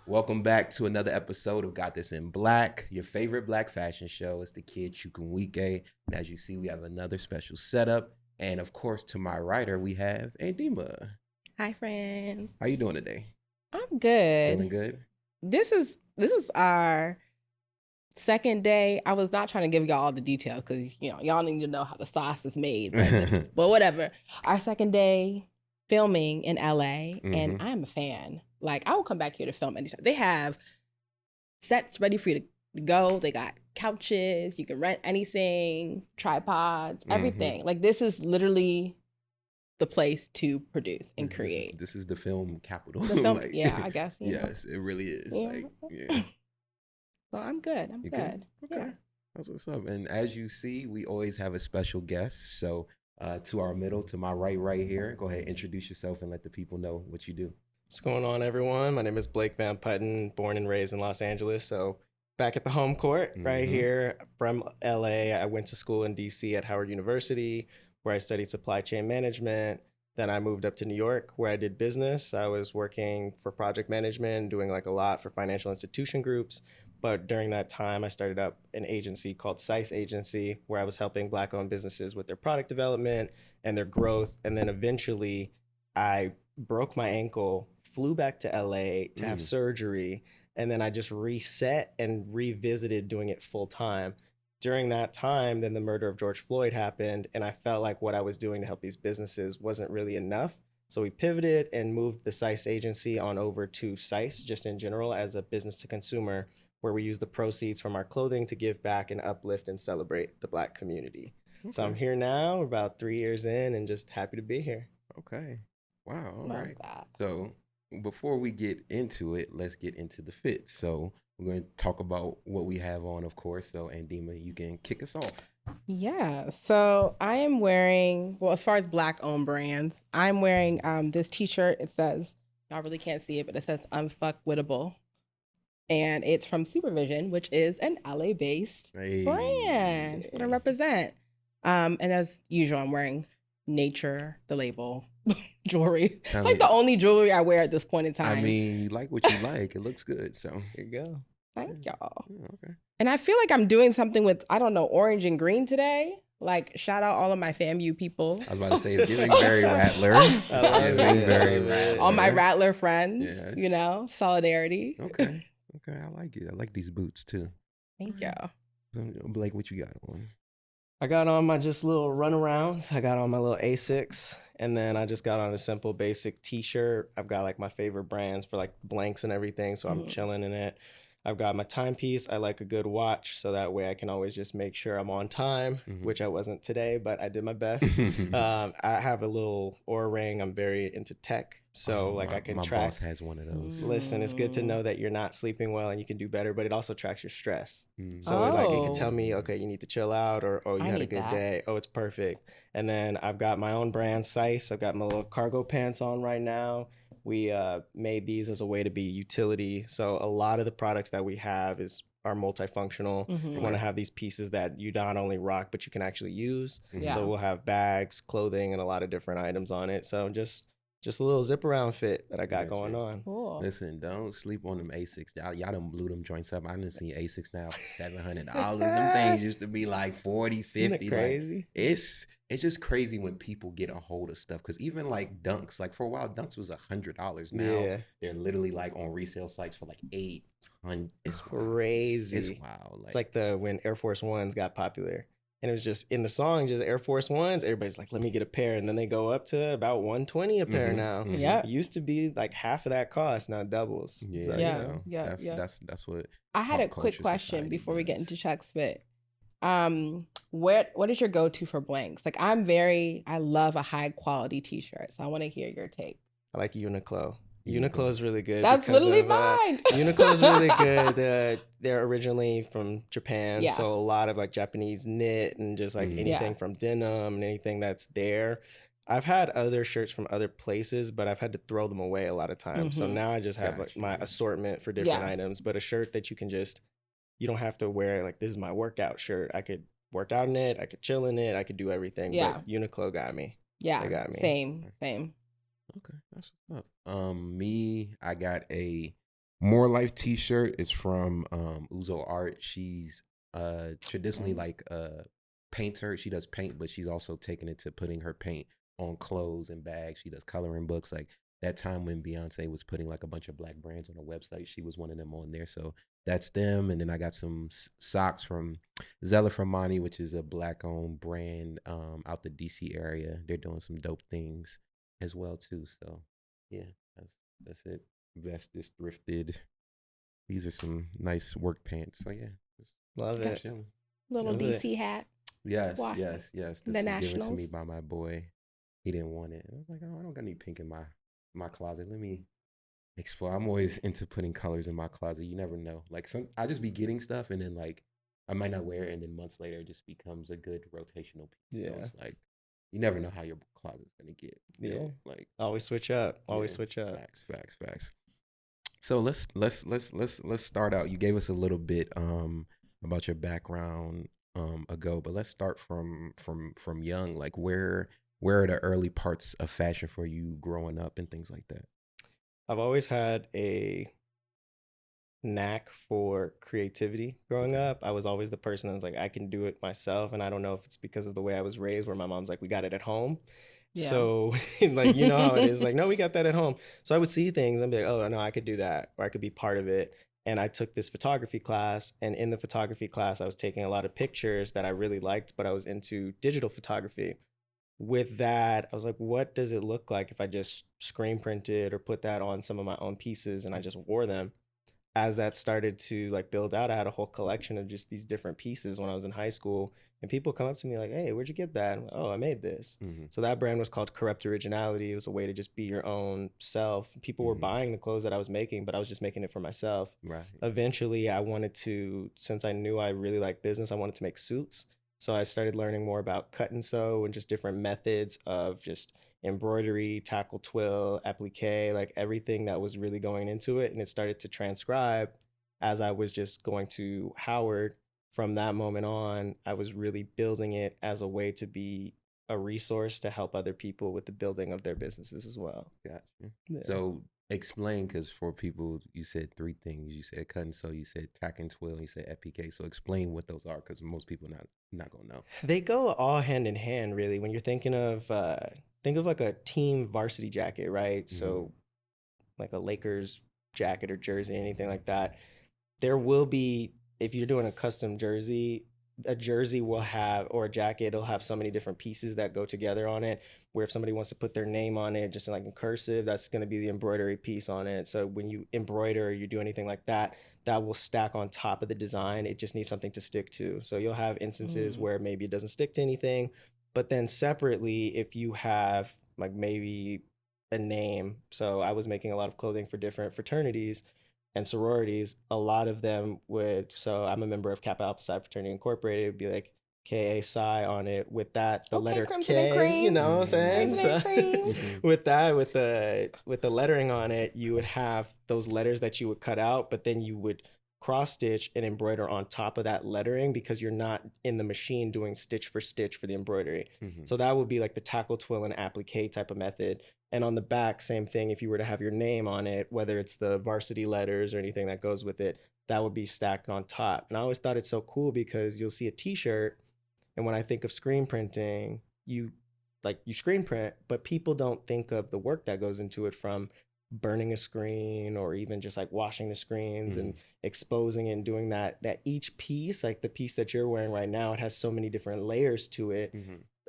Welcome back to another episode of Got This in Black, your favorite black fashion show. It's the Kid Chukwuemeke. And as you see, we have another special setup. And of course, to my right, we have Andima. Hi, friends. How you doing today? I'm good. Feeling good? This is our second day. I was not trying to give y'all all the details because y'all need to know how the sauce is made. But whatever. Our second day filming in LA, and I'm a fan. Like, I will come back here to film anytime. They have sets ready for you to go. They got couches. You can rent anything, tripods, everything. Like, this is literally the place to produce and create. This is the film capital. The film, yeah, I guess. Yes, it really is. Yeah. So I'm good. I'm good. Okay. Yeah. That's what's up. And as you see, we always have a special guest. So to our middle, to my right here, go ahead, introduce yourself and let the people know what you do. What's going on, everyone? My name is Blake Van Putten, born and raised in Los Angeles. So back at the home court right here from LA. I went to school in DC at Howard University, where I studied supply chain management. Then I moved up to New York, where I did business. I was working for project management, doing like a lot for financial institution groups. But during that time, I started up an agency called Cise Agency, where I was helping Black-owned businesses with their product development and their growth. And then eventually I broke my ankle, flew back to LA to have surgery, and then I just reset and revisited doing it full time. During that time, then the murder of George Floyd happened, and I felt like what I was doing to help these businesses wasn't really enough. So we pivoted and moved the Cise agency on over to Cise, just in general, as a business to consumer, where we use the proceeds from our clothing to give back and uplift and celebrate the Black community. Okay. So I'm here now, about 3 years in, and just happy to be here. Okay. Wow. All Love right. that. So before we get into it, let's get into the fit. So we're going to talk about what we have on, of course. So Andima, you can kick us off. Yeah. So I am wearing, well, as far as Black-owned brands, I'm wearing this t-shirt. It says, y'all really can't see it, but it says Unfuckwittable. And it's from SuperVsn, which is an LA-based brand. What I represent. And as usual, I'm wearing Knature The Label jewelry. It's like the only jewelry I wear at this point in time. I mean, you like what you like. It looks good. So here you go. Thank y'all. Yeah, okay. And I feel like I'm doing something with, I don't know, orange and green today. Like, shout out all of my FAMU people. I was about to say, it's giving Barry Rattler. All my Rattler friends, solidarity. Okay, I like it. I like these boots too. Thank y'all. So, Blake, what you got on? I got on my just little runarounds. I got on my little Asics, and then I just got on a simple basic t-shirt. I've got like my favorite brands for like blanks and everything, so I'm chilling in it. I've got my timepiece. I like a good watch, so that way I can always just make sure I'm on time, which I wasn't today, but I did my best. I have a little Oura ring. I'm very into tech, so I can track. My boss has one of those. Listen, it's good to know that you're not sleeping well and you can do better, but it also tracks your stress. So it can tell me, okay, you need to chill out, or you had a good day. Oh, it's perfect. And then I've got my own brand, Cise. I've got my little cargo pants on right now. We made these as a way to be utility. So a lot of the products that we have are multifunctional. We want to have these pieces that you not only rock, but you can actually use. So we'll have bags, clothing, and a lot of different items on it. So just a little zip around fit that I got going on. Cool. Listen, don't sleep on them Asics. Y'all done blew them joints up. I done seen Asics now for $700. Them things used to be like 40, 50. Isn't it crazy? Like, it's just crazy when people get a hold of stuff. Because even like Dunks, like for a while, Dunks was $100. Now they're literally like on resale sites for like $800. It's crazy. It's wild. It's like when Air Force Ones got popular. And it was just in the song, just Air Force Ones. Everybody's like, let me get a pair. And then they go up to about $120 a pair now. Yeah. It used to be like half of that cost, now doubles. That's what. I had a quick question before we get into Chuck's fit. What is your go-to for blanks? Like, I love a high quality t-shirt. So I want to hear your take. I like Uniqlo. Uniqlo is really good. That's literally mine. Uniqlo is really good. They're originally from Japan, so a lot of like Japanese knit and just like anything from denim and anything that's there. I've had other shirts from other places, but I've had to throw them away a lot of times. So now I just have like my assortment for different items, but a shirt that you don't have to wear like, this is my workout shirt. I could work out in it. I could chill in it. I could do everything. But Uniqlo got me. Yeah, they got me. Same. Okay, that's what's up. Me, I got a More Life t-shirt is from Uzo Art. She's traditionally like a painter. She does paint, but she's also taken it to putting her paint on clothes and bags. She does coloring books. Like that time when Beyonce was putting like a bunch of black brands on her website, she was one of them on there. So that's them. And then I got some socks from Zella Fermani, which is a black owned brand out the DC area. They're doing some dope things as well too. So yeah, that's it. Vested, thrifted. These are some nice work pants. So yeah, Love it. chilling. Little Love it. DC hat. Yes, Why? yes. This The was given to Nationals. me by my boy. He didn't want it. I was like, oh, I don't got any pink in my closet. Let me explore. I'm always into putting colors in my closet. You never know. Like I just be getting stuff and then like I might not wear it and then months later it just becomes a good rotational piece. So Yeah. it's like you never know how your closet's gonna get built. Yeah. Like Always switch up. Always yeah, switch up. Facts. So let's start out. You gave us a little bit about your background ago, but let's start from young. Like where are the early parts of fashion for you growing up and things like that? I've always had a knack for creativity growing Okay. up. I was always the person that was like, I can do it myself. And I don't know if it's because of the way I was raised, where my mom's like, we got it at home. Yeah. So like, you know how it is, like, no, we got that at home. So I would see things and be like, oh no, I could do that, or I could be part of it. And I took this photography class, and in the photography class, I was taking a lot of pictures that I really liked, but I was into digital photography. With that, I was like, what does it look like if I just screen printed or put that on some of my own pieces and I just wore them? As that started to like build out, I had a whole collection of just these different pieces when I was in high school. And people come up to me like, hey, where'd you get that? I'm like, oh, I made this. Mm-hmm. So that brand was called Corrupt Originality. It was a way to just be your own self. People were buying the clothes that I was making, but I was just making it for myself. Right. Eventually, I wanted to, since I knew I really liked business, I wanted to make suits. So I started learning more about cut and sew and just different methods of just embroidery, tackle twill, applique, like everything that was really going into it. And it started to transcribe as I was just going to Howard. From that moment on, I was really building it as a way to be a resource to help other people with the building of their businesses as well. Gotcha. Yeah. So explain, because for people, you said three things. You said cut and sew, you said tack and twill, and you said FPK. So explain what those are, because most people not gonna know. They go all hand in hand, really. When you're thinking of think of like a team varsity jacket, right? Mm-hmm. So like a Lakers jacket or jersey, anything like that. There will be, if you're doing a custom jersey, a jersey will have, or a jacket, it'll have so many different pieces that go together on it, where if somebody wants to put their name on it, just like in cursive, that's going to be the embroidery piece on it. So when you embroider or you do anything like that, that will stack on top of the design. It just needs something to stick to. So you'll have instances where maybe it doesn't stick to anything, but then separately, if you have like maybe a name. So I was making a lot of clothing for different fraternities and sororities. A lot of them would, so I'm a member of Kappa Alpha Psi Fraternity Incorporated. It would be like KA Psi on it with that, the letter Crimson and K, cream. you know what I'm saying? Crimson and cream. With that, with the lettering on it, you would have those letters that you would cut out, but then you would cross stitch and embroider on top of that lettering, because you're not in the machine doing stitch for stitch for the embroidery. So that would be like the tackle, twill, and applique type of method. And on the back, same thing. If you were to have your name on it, whether it's the varsity letters or anything that goes with it, that would be stacked on top. And I always thought it's so cool, because you'll see a t-shirt, and when I think of screen printing, you screen print, but people don't think of the work that goes into it, from burning a screen or even just like washing the screens and exposing it and doing that each piece, like the piece that you're wearing right now, it has so many different layers to it.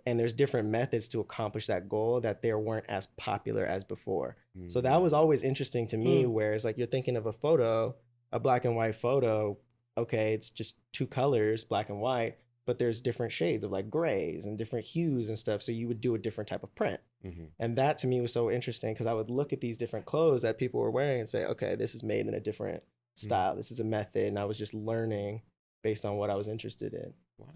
And there's different methods to accomplish that goal that there weren't as popular as before. So that was always interesting to me, whereas like you're thinking of a photo, a black and white photo, okay, it's just two colors, black and white, but there's different shades of like grays and different hues and stuff. So you would do a different type of print. And that to me was so interesting, because I would look at these different clothes that people were wearing and say, okay, this is made in a different style. This is a method. And I was just learning based on what I was interested in. Wow.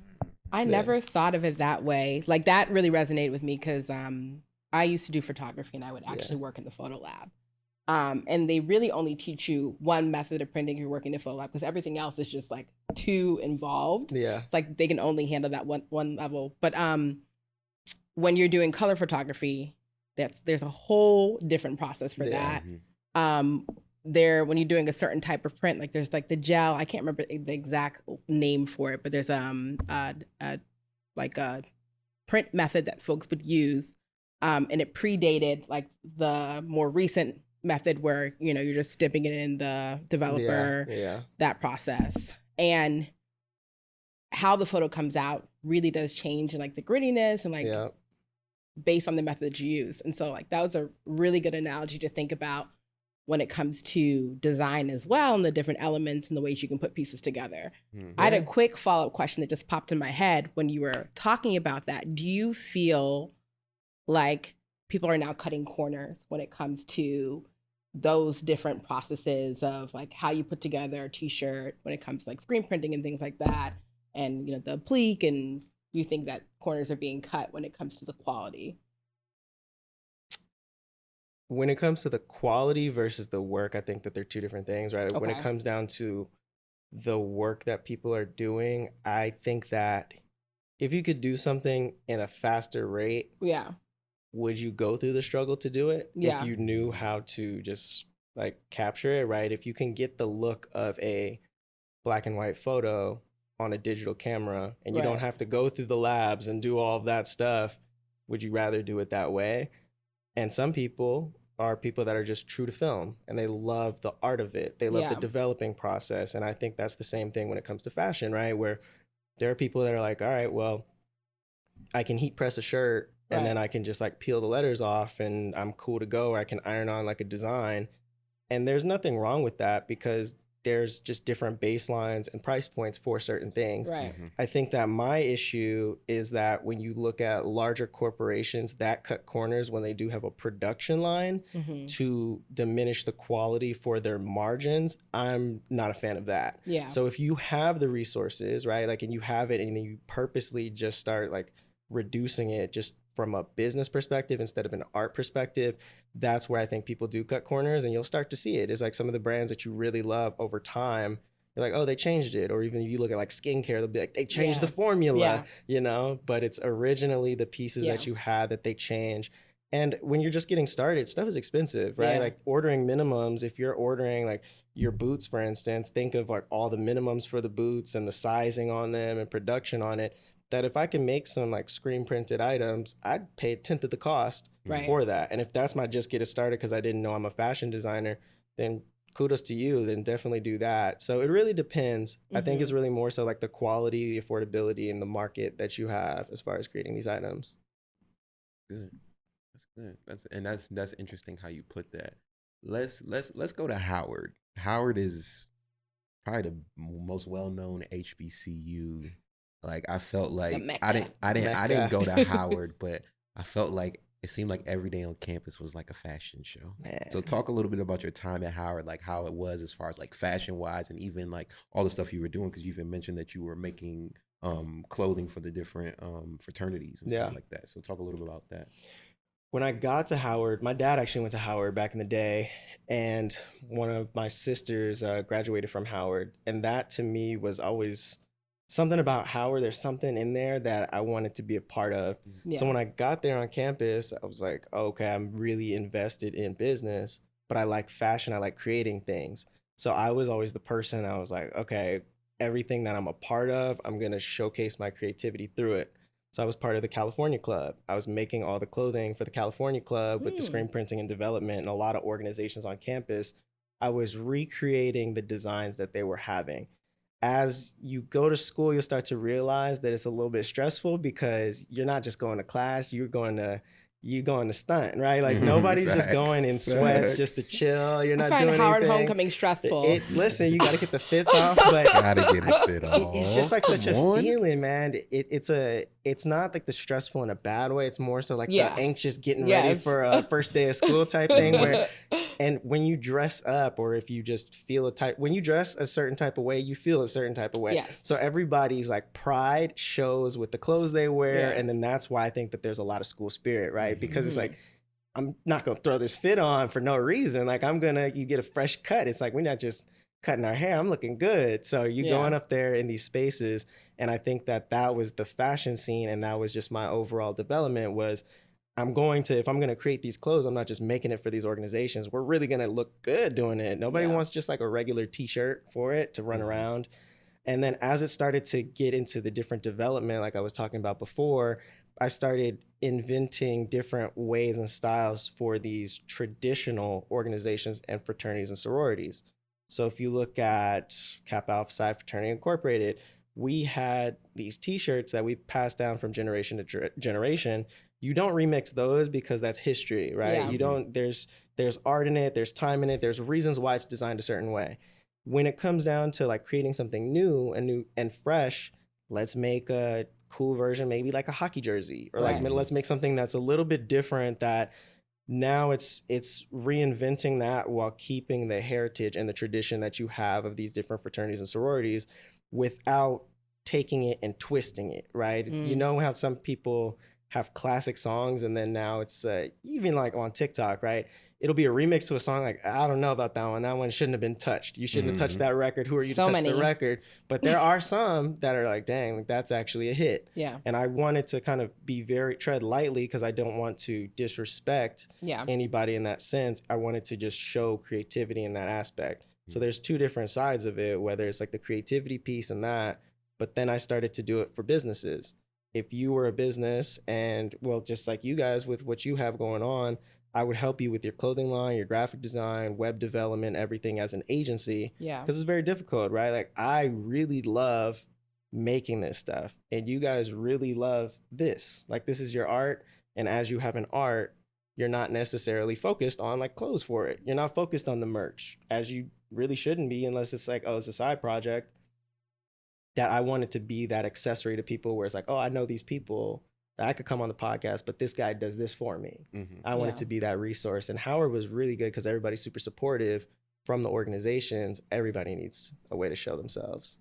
I never thought of it that way. Like that really resonated with me, because I used to do photography and I would actually work in the photo lab. And they really only teach you one method of printing if you're working in the photo lab, because everything else is just like too involved. Yeah. It's like they can only handle that one level. But when you're doing color photography, there's a whole different process for that. when you're doing a certain type of print, like there's like the gel, I can't remember the exact name for it, but there's like a print method that folks would use, and it predated like the more recent method where you're just dipping it in the developer, that process. And how the photo comes out really does change, and like the grittiness and like based on the method you use. And so like that was a really good analogy to think about when it comes to design as well, and the different elements and the ways you can put pieces together. I had a quick follow-up question that just popped in my head when you were talking about that. Do you feel like people are now cutting corners when it comes to those different processes of like how you put together a t-shirt when it comes to like screen printing and things like that, and the applique, and you think that corners are being cut when it comes to the quality? When it comes to the quality versus the work, I think that they're two different things, right? Okay. When it comes down to the work that people are doing, I think that if you could do something in a faster rate, would you go through the struggle to do it? If you knew how to just like capture it, right? If you can get the look of a black and white photo on a digital camera and you don't have to go through the labs and do all of that stuff, would you rather do it that way? And some people are people that are just true to film and they love the art of it. They love the developing process. And I think that's the same thing when it comes to fashion, right? Where there are people that are like, all right, well, I can heat press a shirt and then I can just like peel the letters off and I'm cool to go. Or I can iron on like a design. And there's nothing wrong with that because there's just different baselines and price points for certain things. I think that my issue is that when you look at larger corporations that cut corners when they do have a production line to diminish the quality for their margins, I'm not a fan of that. So if you have the resources, right, like, and you have it and then you purposely just start like reducing it just from a business perspective instead of an art perspective, that's where I think people do cut corners, and you'll start to see it. It's like some of the brands that you really love over time, you're like, oh, they changed it. Or even if you look at like skincare, they'll be like, they changed the formula, but it's originally the pieces that you had that they change. And when you're just getting started, stuff is expensive, right? Like ordering minimums, if you're ordering like your boots, for instance, think of like all the minimums for the boots and the sizing on them and production on it. That if I can make some like screen printed items, I'd pay a tenth of the cost for that. And if that's my just get it started because I didn't know I'm a fashion designer, then kudos to you, then definitely do that. So it really depends. I think it's really more so like the quality, the affordability, and the market that you have as far as creating these items. Good. That's good. That's interesting how you put that. Let's go to Howard. Howard is probably the most well-known HBCU. Like I felt like I didn't go to Howard, but I felt like it seemed like every day on campus was like a fashion show. So talk a little bit about your time at Howard, like how it was as far as like fashion wise, and even like all the stuff you were doing, because you even mentioned that you were making clothing for the different fraternities and stuff like that. So talk a little bit about that. When I got to Howard, my dad actually went to Howard back in the day, and one of my sisters graduated from Howard, and that to me was always something about Howard. There's something in there that I wanted to be a part of. So when I got there on campus, I was like, oh, okay, I'm really invested in business, but I like fashion. I like creating things. So I was always the person I was like, okay, everything that I'm a part of, I'm going to showcase my creativity through it. So I was part of the California Club. I was making all the clothing for the California Club with the screen printing and development and a lot of organizations on campus. I was recreating the designs that they were having. As you go to school, you'll start to realize that it's a little bit stressful because you're not just going to class, you're going to stunt, right? Like nobody's just going in sweats just to chill. You're not doing anything. I find Howard homecoming stressful. Listen, you got to get the fits off, but gotta get the fit off. It's just like such a feeling, man. It's not like the stressful in a bad way. It's more so like the anxious getting ready for a first day of school type thing where. And when you dress up, or if you just feel when you dress a certain type of way, you feel a certain type of way. Yes. So everybody's like pride shows with the clothes they wear. And then that's why I think that there's a lot of school spirit, right? Because it's like, I'm not going to throw this fit on for no reason. Like you get a fresh cut. It's like, we're not just cutting our hair. I'm looking good. So you going up there in these spaces. And I think that was the fashion scene. And that was just my overall development was, if I'm going to create these clothes, I'm not just making it for these organizations. We're really going to look good doing it. Nobody wants just like a regular t-shirt for it to run around. And then as it started to get into the different development, like I was talking about before, I started inventing different ways and styles for these traditional organizations and fraternities and sororities. So if you look at Kappa Alpha Psi Fraternity Incorporated, we had these t-shirts that we passed down from generation to generation. You don't remix those because that's history, right? Yeah. You don't, there's art in it, there's time in it, there's reasons why it's designed a certain way. When it comes down to like creating something new and fresh, let's make a cool version, maybe like a hockey jersey, or like let's make something that's a little bit different, that now it's reinventing that while keeping the heritage and the tradition that you have of these different fraternities and sororities without taking it and twisting it, right? You know how some people have classic songs and then now it's even like on TikTok, right? It'll be a remix to a song like, I don't know about that one. That one shouldn't have been touched. You shouldn't have touched that record. Who are you to touch the record? But there are some that are like, dang, that's actually a hit. Yeah. And I wanted to kind of tread lightly because I don't want to disrespect anybody in that sense. I wanted to just show creativity in that aspect. So there's two different sides of it, whether it's like the creativity piece and that, but then I started to do it for businesses. If you were a business and, well, just like you guys with what you have going on, I would help you with your clothing line, your graphic design, web development, everything as an agency. Yeah. Because it's very difficult, right? Like I really love making this stuff and you guys really love this. Like this is your art. And as you have an art, you're not necessarily focused on like clothes for it. You're not focused on the merch as you really shouldn't be unless it's like, oh, it's a side project. That I wanted to be that accessory to people where it's like, oh, I know these people. I could come on the podcast, but this guy does this for me. I wanted to be that resource. And Howard was really good because everybody's super supportive from the organizations. Everybody needs a way to show themselves.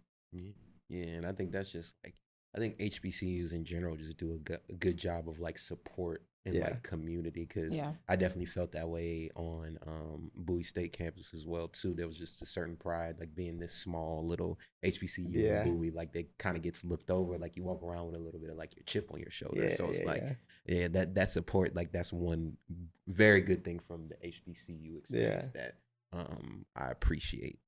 Yeah, and I think that's just like, I think HBCUs in general just do a good job of like support and like community, because I definitely felt that way on Bowie State campus as well too. There was just a certain pride, like being this small little HBCU in Bowie, like they kind of gets looked over, like you walk around with a little bit of like your chip on your shoulder. So it's that support, like that's one very good thing from the HBCU experience that I appreciate.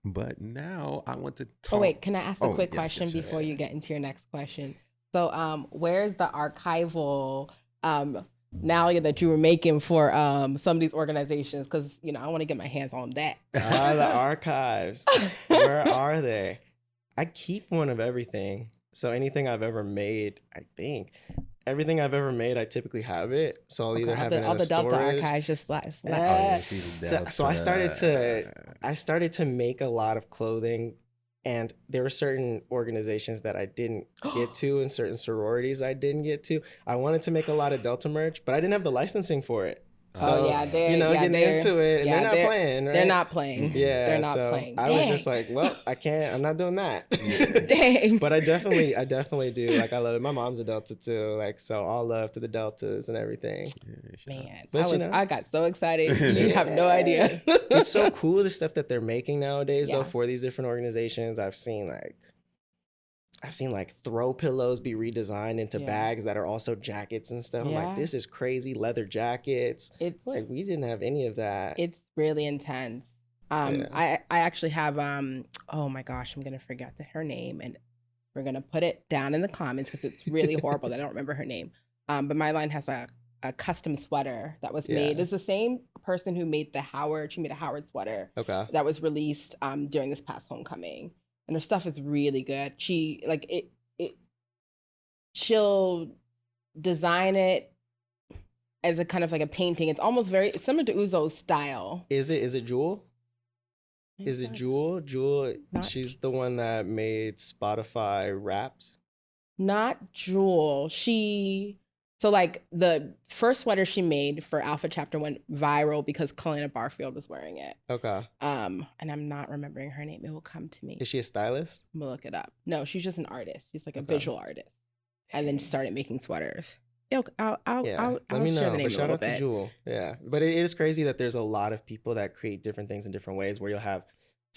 But now I want to talk. Oh wait, can I ask a quick question before you get into your next question? So where's the archival now that you were making for some of these organizations? Because I want to get my hands on that. The archives. Where are they? I keep one of everything. So anything I've ever made, I think everything I've ever made, I typically have it. So I'll either have it in a storage. All the Delta archives just so I started to make a lot of clothing. And there were certain organizations that I didn't get to and certain sororities I didn't get to. I wanted to make a lot of Delta merch, but I didn't have the licensing for it. So, getting into it, and they're not playing, right? They're not playing. Yeah, they're not playing. I was just like, well, I can't. I'm not doing that. Dang. But I definitely do. Like, I love it. My mom's a Delta too. Like, so all love to the Deltas and everything. Man, but I got so excited. You have no idea. It's so cool, the stuff that they're making nowadays, though, for these different organizations. I've seen like throw pillows be redesigned into bags that are also jackets and stuff. I'm like, this is crazy. Leather jackets. It's like, we didn't have any of that. It's really intense. I actually have, oh my gosh, I'm going to forget her name, and we're going to put it down in the comments because it's really horrible that I don't remember her name. But my line has a custom sweater that was made. It's the same person who made she made a Howard sweater that was released during this past homecoming. And her stuff is really good. She'll design it as a kind of like a painting. It's almost it's similar to Uzo's style. Is it Jewel? Is it Jewel? Jewel, she's the one that made Spotify Wrapped. Not Jewel. So like the first sweater she made for Alpha Chapter went viral because Kalina Barfield was wearing it. Okay. And I'm not remembering her name. It will come to me. Is she a stylist? I'm gonna look it up. No, she's just an artist. She's like a visual artist. And then started making sweaters. I'll let me know. But shout out to Jewel. Yeah. But it is crazy that there's a lot of people that create different things in different ways, where you'll have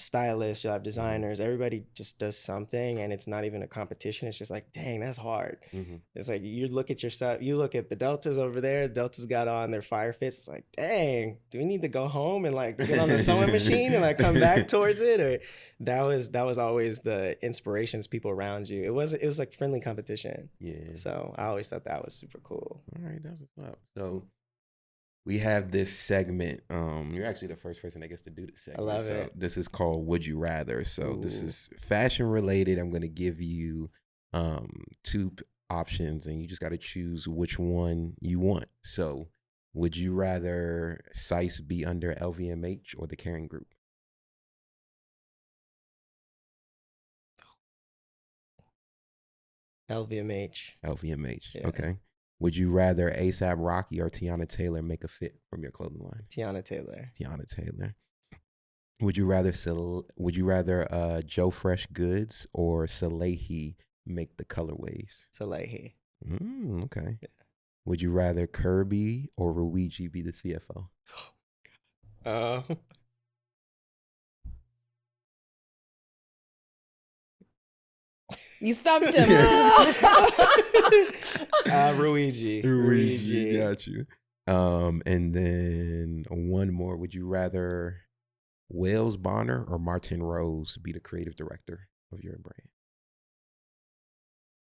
stylists, you'll have designers. Everybody just does something, and it's not even a competition. It's just like, dang, that's hard. It's like you look at yourself, you look at the Deltas over there. Deltas got on their fire fits. It's like, dang, do we need to go home and like get on the sewing machine and like come back towards it? Or that was always the inspirations, people around you. It was like friendly competition. Yeah. So I always thought that was super cool. All right, that's what's up. So we have this segment. You're actually the first person that gets to do this segment. I love it. This is called Would You Rather. So this Ooh. is fashion related. I'm going to give you two options, and you just got to choose which one you want. So would you rather Cise be under LVMH or the Kering Group? LVMH. LVMH. Yeah. Okay. Would you rather ASAP Rocky or Tiana Taylor make a fit from your clothing line? Tiana Taylor. Tiana Taylor. Would you rather Joe Fresh Goods or Salehe make the colorways? Salehe. Okay. Yeah. Would you rather Kirby or Luigi be the CFO? You stumped him. Luigi. Got you. And then one more. Would you rather Wales Bonner or Martin Rose be the creative director of your brand?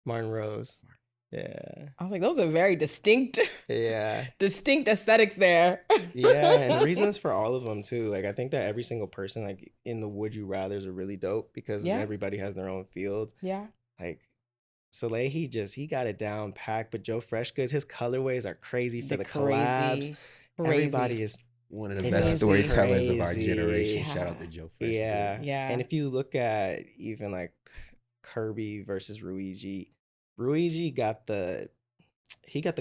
Martin Rose. Yeah. I was like, those are very distinct aesthetics there. Yeah, and reasons for all of them too. Like I think that every single person like in the Would You Rathers are really dope because everybody has their own field. Yeah. Like Salehe, he got it down packed, but Joe Freshgoods, his colorways are crazy for the collabs. Everybody is one of the best storytellers of our crazy. generation. Shout out to Joe Freshgoods. Yeah. And if you look at even like Kirby versus Luigi got the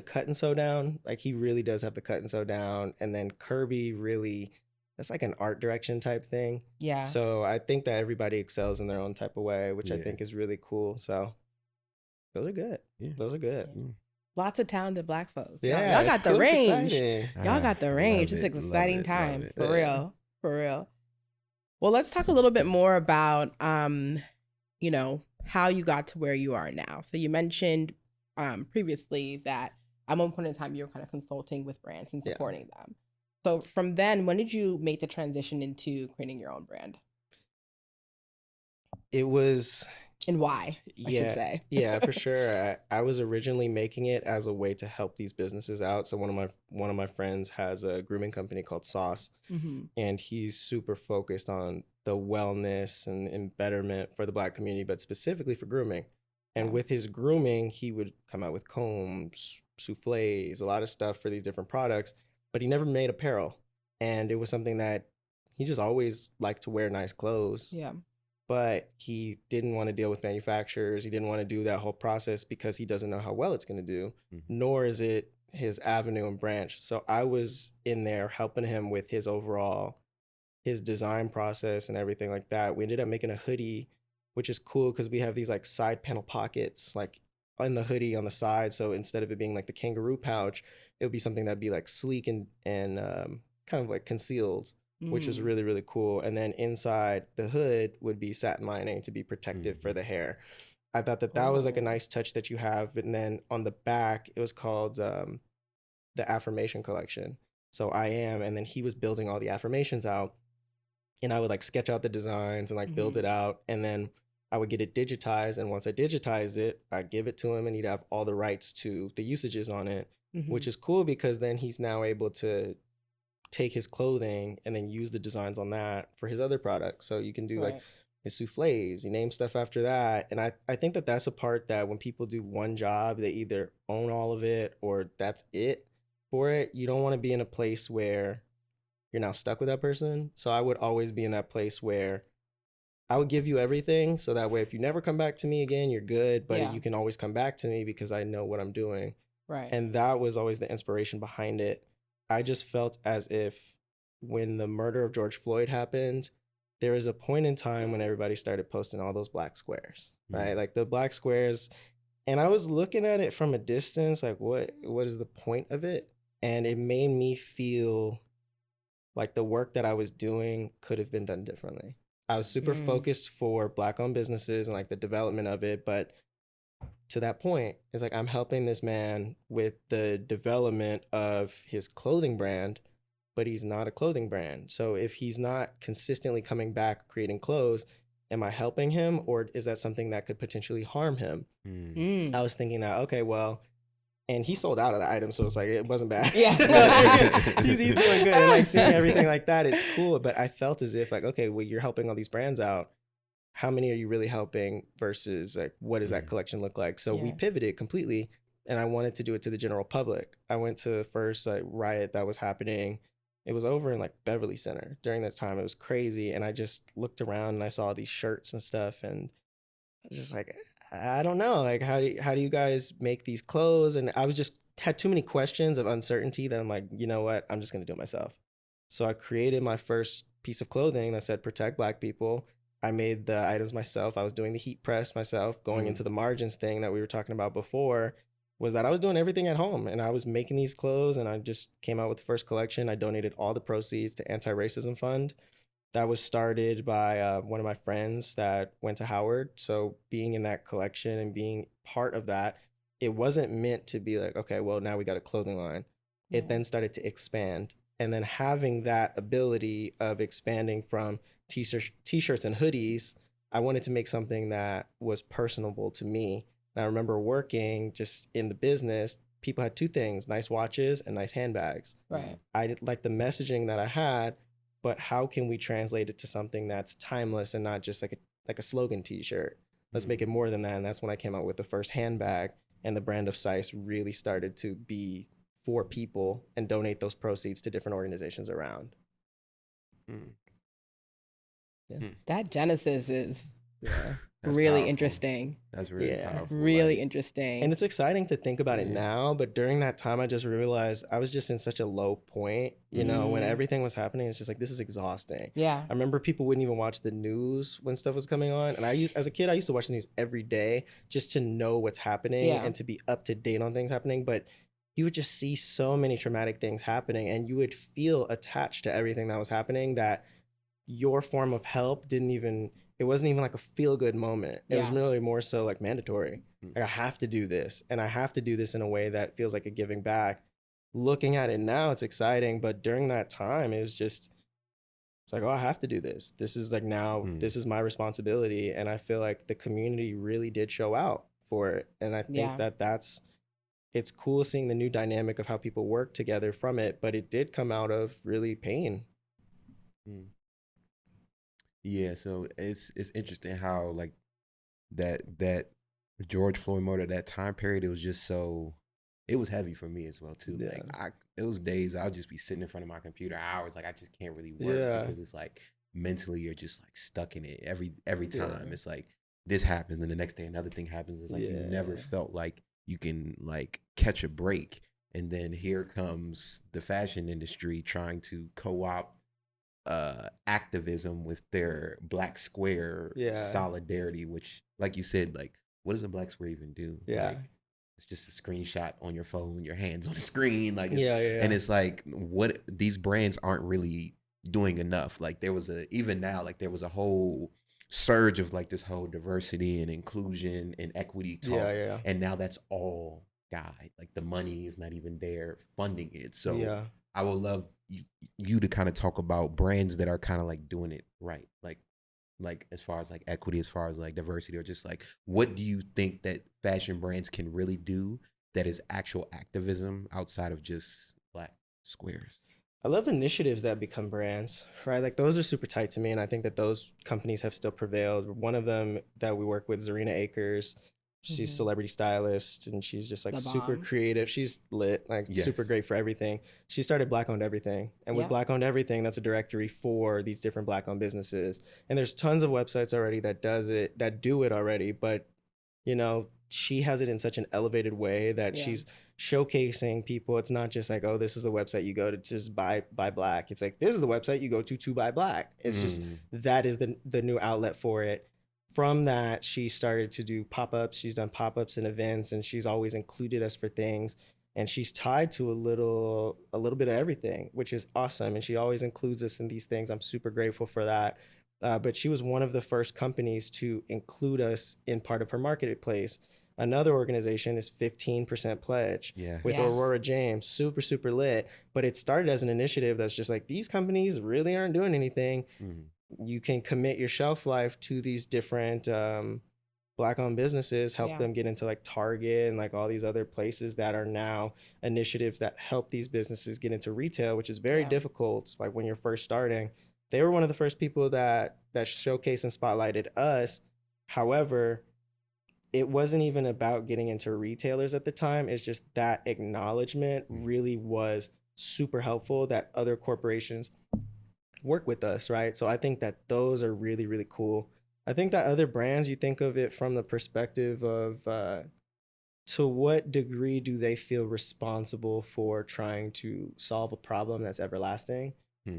cut and sew down. Like he really does have the cut and sew down. And then Kirby really, that's like an art direction type thing. Yeah. So I think that everybody excels in their own type of way, which I think is really cool. So those are good. Yeah. Those are good. Yeah. Lots of talented Black folks. Yeah, y'all got the range. Exciting. Y'all got the range. It's an exciting time. For real. For real. Well, let's talk a little bit more about, how you got to where you are now. So you mentioned previously that at one point in time you were kind of consulting with brands and supporting them. So from then, when did you make the transition into creating your own brand? It was... And why, I should say. Yeah, for sure. I was originally making it as a way to help these businesses out. So one of my friends has a grooming company called Sauce, and he's super focused on the wellness and betterment for the Black community, but specifically for grooming. And with his grooming, he would come out with combs, souffles, a lot of stuff for these different products, but he never made apparel. And it was something that he just always liked to wear nice clothes. Yeah. But he didn't want to deal with manufacturers. He didn't want to do that whole process because he doesn't know how well it's going to do, nor is it his avenue and branch. So I was in there helping him with his design process and everything like that. We ended up making a hoodie, which is cool because we have these like side panel pockets like on the hoodie on the side. So instead of it being like the kangaroo pouch, it would be something that'd be like sleek and kind of like concealed, which was really, really cool. And then inside the hood would be satin lining to be protective for the hair. I thought that was like a nice touch that you have. But then on the back, it was called the affirmation collection. So I am, and then he was building all the affirmations out. And I would like sketch out the designs and like build it out. And then I would get it digitized. And once I digitized it, I'd give it to him and he'd have all the rights to the usages on it, which is cool because then he's now able to take his clothing and then use the designs on that for his other products. So you can do like his souffles, you name stuff after that. And I think that that's a part that when people do one job, they either own all of it or that's it for it. You don't want to be in a place where you're now stuck with that person. So I would always be in that place where I would give you everything. So that way, if you never come back to me again, you're good, but you can always come back to me because I know what I'm doing. Right. And that was always the inspiration behind it. I just felt as if when the murder of George Floyd happened, there was a point in time when everybody started posting all those black squares, right? Like the black squares. And I was looking at it from a distance, like what is the point of it? And it made me feel like the work that I was doing could have been done differently. I was super focused for Black-owned businesses and like the development of it, but to that point, it's like I'm helping this man with the development of his clothing brand, but he's not a clothing brand. So if he's not consistently coming back creating clothes, am I helping him, or is that something that could potentially harm him? I was thinking that, okay, well, and he sold out of the item, so it's like it wasn't bad. Yeah. Like, he's doing good, and like seeing everything like that, it's cool. But I felt as if like, okay, well, you're helping all these brands out. How many are you really helping versus like what does that collection look like? So we pivoted completely, and I wanted to do it to the general public. I went to the first like riot that was happening. It was over in like Beverly Center during that time. It was crazy, and I just looked around and I saw these shirts and stuff, and I was just like, I don't know, like how do you guys make these clothes? And I was just had too many questions of uncertainty that I'm like, you know what, I'm just gonna do it myself. So I created my first piece of clothing that said "Protect Black People." I made the items myself. I was doing the heat press myself. Going into the margins thing that we were talking about before, was that I was doing everything at home, and I was making these clothes, and I just came out with the first collection. I donated all the proceeds to Anti-Racism Fund. That was started by one of my friends that went to Howard. So being in that collection and being part of that, it wasn't meant to be like, okay, well, now we got a clothing line. It then started to expand. And then having that ability of expanding from t-shirts and hoodies, I wanted to make something that was personable to me. And I remember working just in the business, people had two things: nice watches and nice handbags. Right. I did like the messaging that I had, but how can we translate it to something that's timeless and not just like a slogan t-shirt? Let's make it more than that. And that's when I came out with the first handbag, and the brand of Cise really started to be for people and donate those proceeds to different organizations around. That genesis is That's really powerful. interesting. That's really powerful. Really like, interesting. And it's exciting to think about it now, but during that time, I just realized I was just in such a low point, you know, when everything was happening. It's just like, this is exhausting. Yeah. I remember people wouldn't even watch the news when stuff was coming on. And as a kid, I used to watch the news every day just to know what's happening and to be up to date on things happening. But you would just see so many traumatic things happening, and you would feel attached to everything that was happening, that your form of help it wasn't even like a feel-good moment. It was really more so like mandatory. Like, I have to do this, and I have to do this in a way that feels like a giving back. Looking at it now, it's exciting, but during that time, it's like, oh, I have to do this. This is like now, this is my responsibility, and I feel like the community really did show out for it. And I think it's cool seeing the new dynamic of how people work together from it, but it did come out of really pain. Yeah, so it's interesting how like that George Floyd murder, that time period, it was just it was heavy for me as well too. Yeah. Like those days I'll just be sitting in front of my computer hours, like I just can't really work because it's like mentally you're just like stuck in it every time. It's like this happens and the next day another thing happens. It's like you never felt like you can like catch a break. And then here comes the fashion industry trying to co-opt activism with their black square solidarity, which, like you said, like what does a black square even do? Like, it's just a screenshot on your phone, your hands on the screen, like and it's like what these brands aren't really doing enough. Like there was even now, like there was a whole surge of like this whole diversity and inclusion and equity talk, and now that's all died. Like the money is not even there funding it. So I would love you to kind of talk about brands that are kind of like doing it right, like as far as like equity, as far as like diversity, or just like what do you think that fashion brands can really do that is actual activism outside of just black squares? I love initiatives that become brands, right? Like those are super tight to me, and I think that those companies have still prevailed. One of them that we work with, Zarina Akers, she's celebrity stylist, and she's just like super creative. She's lit, like super great for everything. She started Black Owned Everything, and with Black Owned Everything, that's a directory for these different Black owned businesses. And there's tons of websites already that do it already, but you know, she has it in such an elevated way that she's showcasing people. It's not just like, oh, this is the website you go to just buy Black. It's like, this is the website you go to buy Black. It's just, that is the new outlet for it. From that, she started to do pop-ups. She's done pop-ups and events, and she's always included us for things. And she's tied to a little bit of everything, which is awesome. And she always includes us in these things. I'm super grateful for that. but she was one of the first companies to include us in part of her marketplace. Another organization is 15% Pledge with Aurora James, super, super lit. But it started as an initiative that's just like, these companies really aren't doing anything. You can commit your shelf life to these different Black-owned businesses, help them get into like Target and like all these other places that are now initiatives that help these businesses get into retail, which is very difficult. Like when you're first starting, they were one of the first people that showcased and spotlighted us. However, it wasn't even about getting into retailers at the time. It's just that acknowledgement really was super helpful that other corporations work with us, right? So I think that those are really, really cool. I think that other brands, you think of it from the perspective of to what degree do they feel responsible for trying to solve a problem that's everlasting?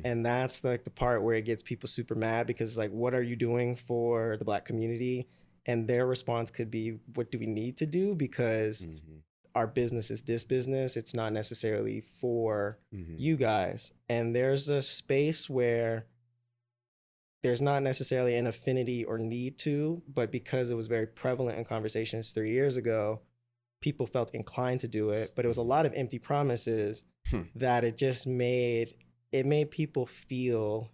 And that's like the part where it gets people super mad, because like, what are you doing for the Black community? And their response could be, what do we need to do? Because our business is this business. It's not necessarily for you guys. And there's a space where there's not necessarily an affinity or need to, but because it was very prevalent in conversations 3 years ago, people felt inclined to do it. But it was a lot of empty promises that it just made people feel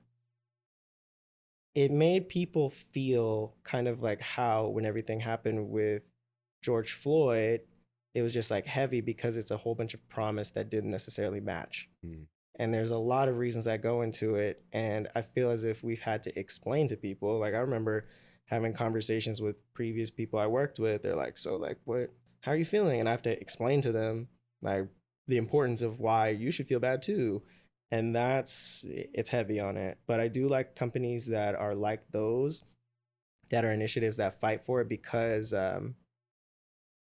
kind of like how when everything happened with George Floyd, it was just like heavy because it's a whole bunch of promise that didn't necessarily match. And there's a lot of reasons that go into it. And I feel as if we've had to explain to people. Like I remember having conversations with previous people I worked with. They're like, so like, how are you feeling? And I have to explain to them like the importance of why you should feel bad too. And it's heavy on it. But I do like companies that are like those, that are initiatives that fight for it, because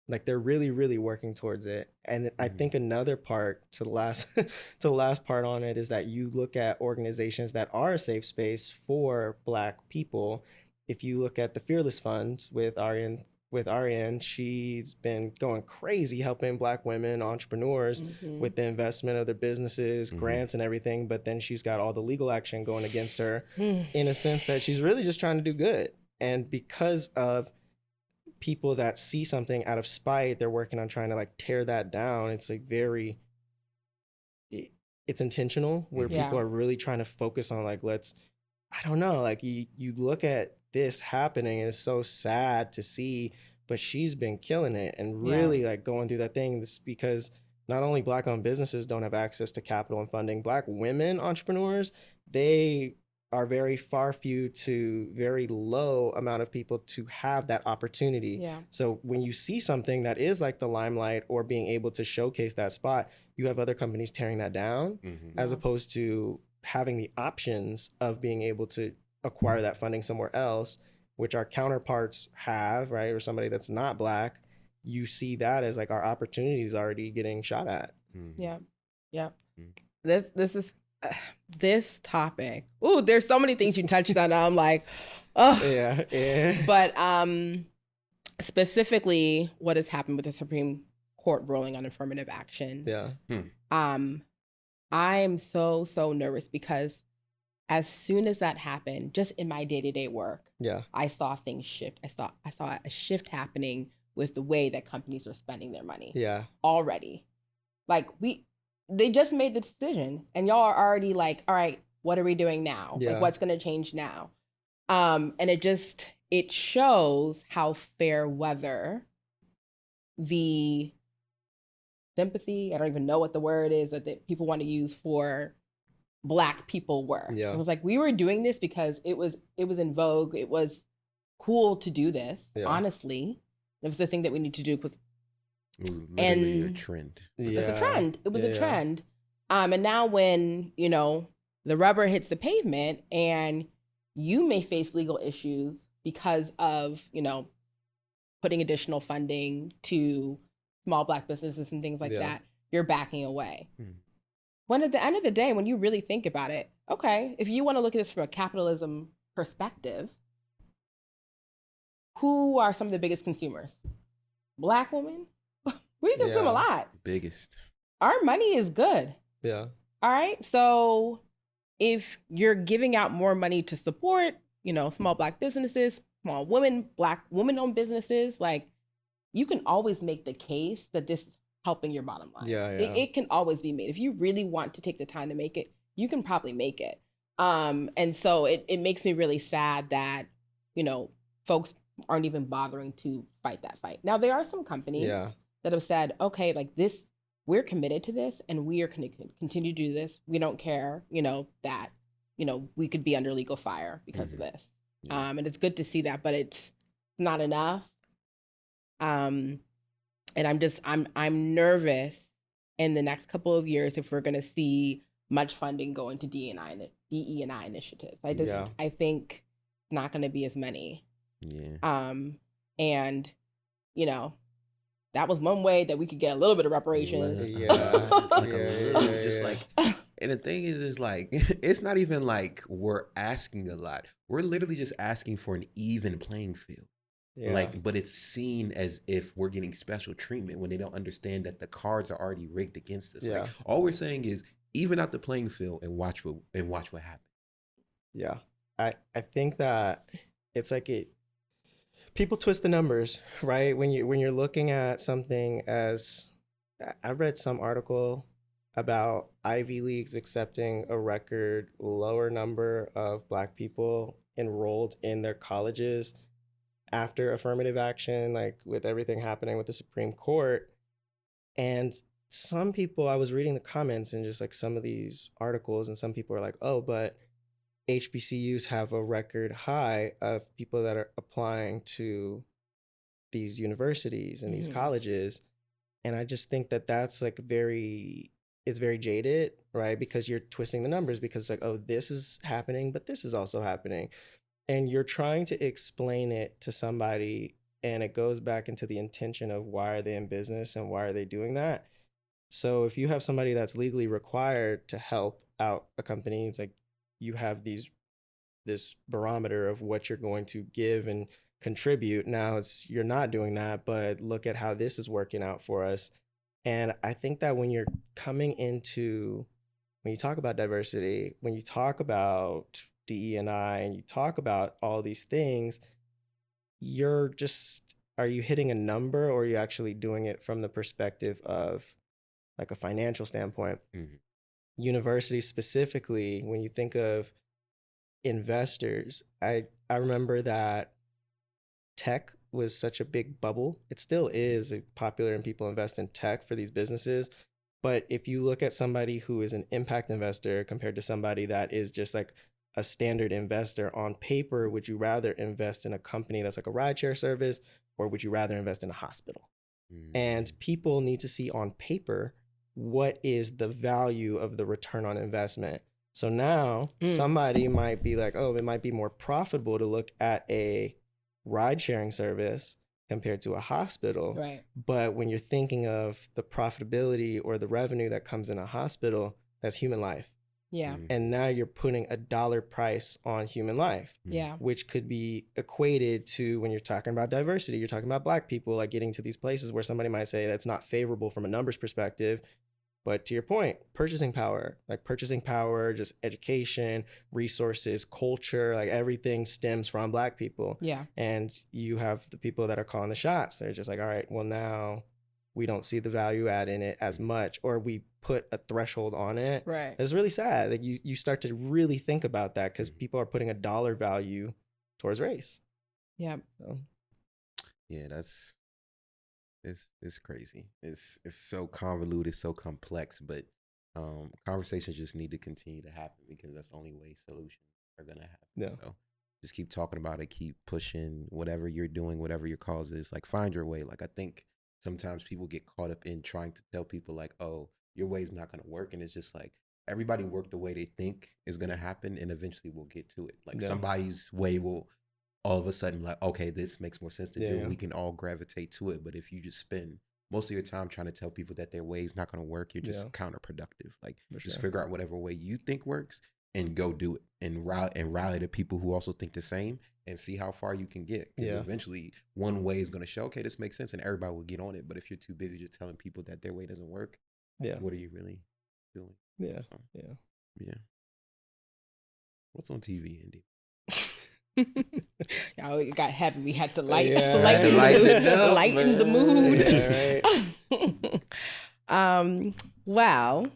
like they're really, really working towards it. And I think another part to the last part on it is that you look at organizations that are a safe space for Black people. If you look at the Fearless Fund with Ariane, she's been going crazy helping Black women entrepreneurs with the investment of their businesses, grants and everything. But then she's got all the legal action going against her in a sense that she's really just trying to do good. And because of people that see something out of spite, they're working on trying to like tear that down. It's like it's intentional, where people are really trying to focus on like, I don't know, like you look at this happening and it's so sad to see, but she's been killing it and really like going through that thing. This because not only Black owned businesses don't have access to capital and funding, Black women entrepreneurs, they are very few to very low amount of people to have that opportunity. So when you see something that is like the limelight or being able to showcase that spot, you have other companies tearing that down as opposed to having the options of being able to acquire that funding somewhere else, which our counterparts have, right? Or somebody that's not Black. You see that as like our opportunities already getting shot at. This topic. Ooh, there's so many things you touched on. I'm like, oh yeah. But specifically, what has happened with the Supreme Court ruling on affirmative action? I'm so nervous because as soon as that happened, just in my day-to-day work, I saw things shift. I saw a shift happening with the way that companies are spending their money. Already, like they just made the decision and y'all are already like, all right, what are we doing now? Like what's going to change now? And it shows how fair weather the sympathy, I don't even know what the word is that people want to use for Black people were. It was like, we were doing this because it was in vogue. It was cool to do this. Honestly, it was the thing that we need to do because it was literally a trend. It was a trend. It was a trend. And now when, the rubber hits the pavement and you may face legal issues because of, putting additional funding to small Black businesses and things like that, you're backing away. When at the end of the day, when you really think about it, okay, if you want to look at this from a capitalism perspective, who are some of the biggest consumers? Black women? We consume a lot. Biggest. Our money is good. All right. So if you're giving out more money to support small Black businesses, small Black women-owned businesses, like, you can always make the case that this is helping your bottom line. Yeah. It can always be made. If you really want to take the time to make it, you can probably make it. And so it makes me really sad that, folks aren't even bothering to fight that fight. Now, there are some companies that have said, okay, like this, we're committed to this and we are going to continue to do this. We don't care, that, we could be under legal fire because of this. Yeah. And it's good to see that, but it's not enough. And I'm nervous in the next couple of years if we're going to see much funding go into DE&I initiatives. I think it's not going to be as many. Yeah. And that was one way that we could get a little bit of reparations. Just like, and the thing is like, it's not even like we're asking a lot. We're literally just asking for an even playing field. Yeah. Like, but it's seen as if we're getting special treatment when they don't understand that the cards are already rigged against us. Yeah. Like, all we're saying is even out the playing field and watch what happens. Yeah, I think that it's like people twist the numbers, right? When you're looking at something as, I read some article about Ivy Leagues accepting a record lower number of Black people enrolled in their colleges after affirmative action, like with everything happening with the Supreme Court. And some people, I was reading the comments and just like some of these articles, and some people are like, oh, but HBCUs have a record high of people that are applying to these universities and these colleges. And I just think that that's like it's very jaded, right? Because you're twisting the numbers because it's like, oh, this is happening, but this is also happening. And you're trying to explain it to somebody, and it goes back into the intention of why are they in business and why are they doing that? So if you have somebody that's legally required to help out a company, it's like you have this barometer of what you're going to give and contribute. Now you're not doing that, but look at how this is working out for us. And I think that when you talk about diversity, when you talk about DE&I and you talk about all these things, are you hitting a number, or are you actually doing it from the perspective of like a financial standpoint? Mm-hmm. Universities specifically, when you think of investors, I remember that tech was such a big bubble. It still is popular and people invest in tech for these businesses. But if you look at somebody who is an impact investor compared to somebody that is just like a standard investor, on paper, would you rather invest in a company that's like a rideshare service, or would you rather invest in a hospital? Mm-hmm. And people need to see on paper what is the value of the return on investment. So now somebody might be like, oh, it might be more profitable to look at a ride sharing service compared to a hospital. Right. But when you're thinking of the profitability or the revenue that comes in a hospital, that's human life. Yeah. And now you're putting a dollar price on human life. Yeah. Which could be equated to, when you're talking about diversity, you're talking about Black people, like getting to these places where somebody might say that's not favorable from a numbers perspective. But to your point, purchasing power, just education, resources, culture, like everything stems from Black people. Yeah. And you have the people that are calling the shots. They're just like, all right, well, now we don't see the value add in it as much, or we put a threshold on it. Right. It's really sad. Like you start to really think about that because people are putting a dollar value towards race. Yeah. So. Yeah, it's crazy. It's so convoluted, so complex, but conversations just need to continue to happen because that's the only way solutions are gonna happen. Yeah. So just keep talking about it, keep pushing whatever you're doing, whatever your cause is. Like, find your way. Like, I think sometimes people get caught up in trying to tell people like, oh, your way is not gonna work, and it's just like everybody work the way they think is gonna happen, and eventually we'll get to it. Like somebody's way will all of a sudden like, okay, this makes more sense to do. Yeah. We can all gravitate to it. But if you just spend most of your time trying to tell people that their way is not going to work, you're just counterproductive. Like, just figure out whatever way you think works and go do it, and rally the people who also think the same, and see how far you can get. Because eventually one way is going to show, okay, this makes sense, and everybody will get on it. But if you're too busy just telling people that their way doesn't work, what are you really doing? Yeah. What's on TV, Andy? Y'all, it got heavy. We had to lighten the mood. Yeah, right. Well,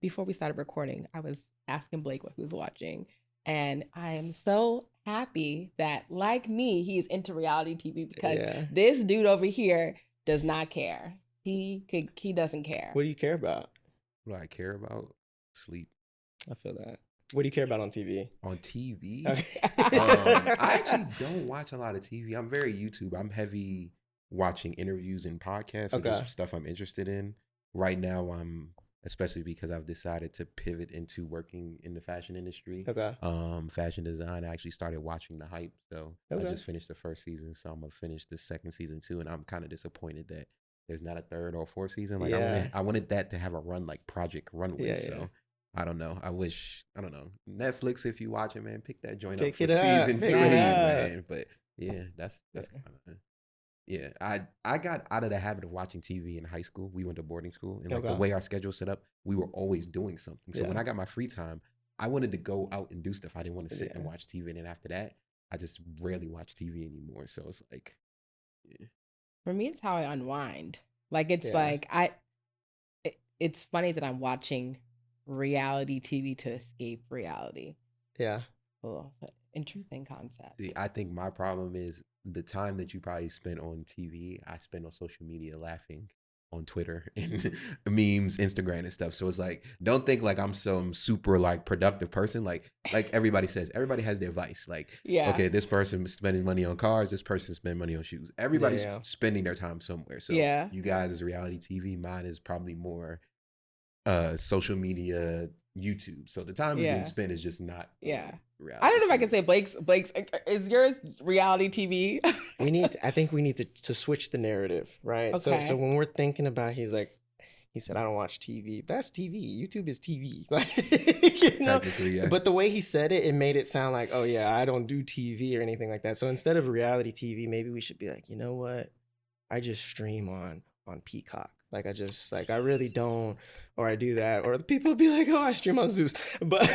before we started recording, I was asking Blake what he was watching, and I am so happy that, like me, he is into reality TV because this dude over here does not care. He doesn't care. What do you care about? What do I care about? Sleep. I feel that. What do you care about on TV? On TV? Okay. I actually don't watch a lot of TV. I'm very YouTube. I'm heavy watching interviews and podcasts, which is stuff I'm interested in. Right now, especially because I've decided to pivot into working in the fashion industry. Fashion design. I actually started watching The Hype. So I just finished the first season. So I'm going to finish the second season too. And I'm kind of disappointed that there's not a third or fourth season. Like I wanted that to have a run like Project Runway. So I don't know. I don't know. Netflix, if you watch it, man, pick that joint up for season 3, man. But yeah, that's kind of, yeah. I got out of the habit of watching TV in high school. We went to boarding school, and like the way our schedule set up, we were always doing something. So when I got my free time, I wanted to go out and do stuff. I didn't want to sit and watch TV. And then after that, I just rarely watch TV anymore. So it's like, for me, it's how I unwind. Like it's like it's funny that I'm watching reality TV to escape reality. Yeah. Oh, interesting concept. See, I think my problem is the time that you probably spend on TV, I spend on social media laughing on Twitter and memes, Instagram and stuff. So it's like, don't think like I'm some super like productive person. Like everybody says, everybody has their vice. Like, okay, this person is spending money on cars, this person spending money on shoes. Everybody's spending their time somewhere. So you guys is reality TV. Mine is probably more social media, YouTube. So the time is getting spent is just not reality. I don't know if I can say Blake's is yours reality TV? I think we need to switch the narrative, right? Okay. So when we're thinking about, he said, I don't watch TV. That's TV. YouTube is TV. You know? Technically, yes. But the way he said it, it made it sound like, oh yeah, I don't do TV or anything like that. So instead of reality TV, maybe we should be like, you know what? I just stream on Peacock. Like I really don't, or I do that, or the people be like, oh, I stream on Zeus. But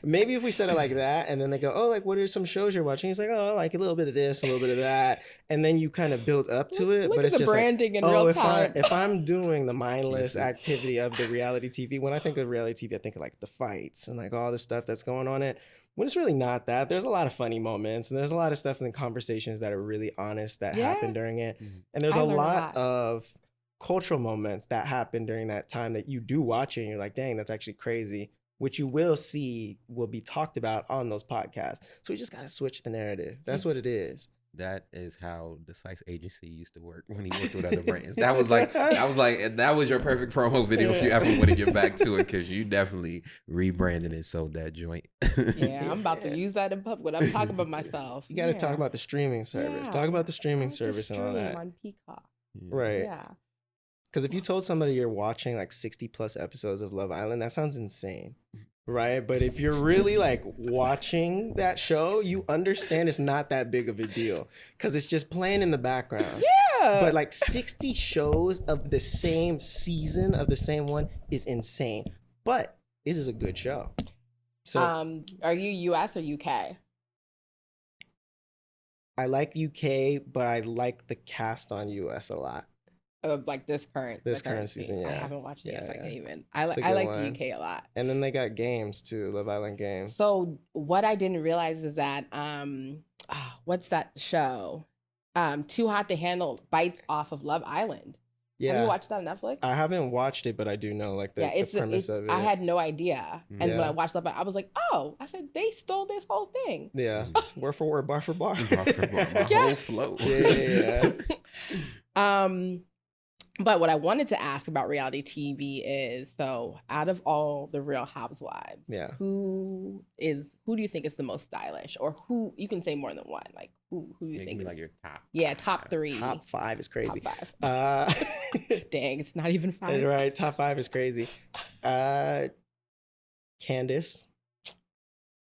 maybe if we said it like that, and then they go, oh, like what are some shows you're watching? He's like, oh, I like a little bit of this, a little bit of that, and then you kind of build up to it. But it's just branding like, in real time. If I'm doing the mindless activity of the reality TV, when I think of reality TV, I think of like the fights and like all the stuff that's going on it. When it's really not that. There's a lot of funny moments, and there's a lot of stuff in the conversations that are really honest that happen during it, and there's a lot of cultural moments that happen during that time that you do watch it and you're like, dang, that's actually crazy, which you will see will be talked about on those podcasts. So we just got to switch the narrative. That's what it is. That is how the Cise agency used to work when he worked with other brands. That was your perfect promo video if you ever want to get back to it, because you definitely rebranded and sold that joint. Yeah, I'm about to use that in public when I'm talking about myself. You got to talk about the streaming service. Talk about the streaming service and all that. On Peacock. Right. Yeah. Because if you told somebody you're watching like 60 plus episodes of Love Island, that sounds insane, right? But if you're really like watching that show, you understand it's not that big of a deal because it's just playing in the background. Yeah. But like 60 shows of the same season of the same one is insane. But it is a good show. So, are you US or UK? I like UK, but I like the cast on US a lot. Like this current season, I haven't watched it yet, so I can't even. I like one. the UK a lot. And then they got games too, Love Island games. So what I didn't realize is that what's that show? Too Hot to Handle bites off of Love Island. Yeah. Have you watched that on Netflix? I haven't watched it, but I do know like the premise of it. I had no idea. And when I watched Love Island, I was like, oh, I said they stole this whole thing. Yeah. Word for word, bar for bar. Bar for bar. My whole flow. Yeah. But what I wanted to ask about reality TV is, so out of all the Real Housewives, who do you think is the most stylish, or who, you can say more than one, like who do you think is like your top? Yeah, top 3. Top 5 is crazy. Top 5. Dang, it's not even 5. Right, top 5 is crazy. Candace.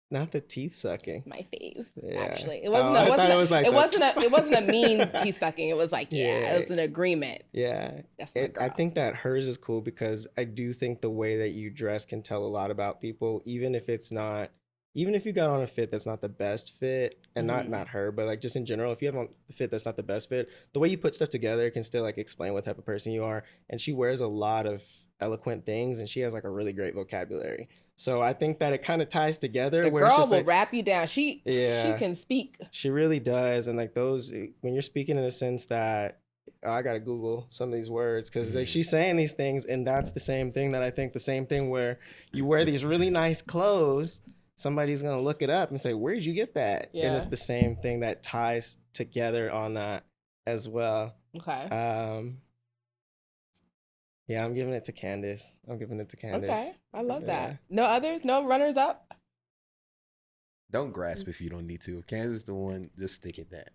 Not the teeth sucking. My fave, actually. It wasn't a mean teeth sucking. It was like, it was an agreement. Yeah. That's my girl. I think that hers is cool because I do think the way that you dress can tell a lot about people, even if it's not even if you got on a fit that's not the best fit, and Mhm. not her, but like just in general, if you have on a fit that's not the best fit, the way you put stuff together can still like explain what type of person you are. And she wears a lot of eloquent things, and she has like a really great vocabulary. So I think that it kind of ties together. The where it's girl just will like, wrap you down. She yeah, can speak. she really does. And like those, when you're speaking in a sense that, oh, I gotta Google some of these words because like she's saying these things, and that's the same thing that I think the same thing where you wear these really nice clothes, somebody's gonna look it up and say, where did you get that? And it's Yeah. the same thing that ties together on that as well. Okay. Yeah, I'm giving it to Candace. Okay. I love Yeah. that. No others? No runners up? Don't grasp if you don't need to. If Kansas the one, just stick at that.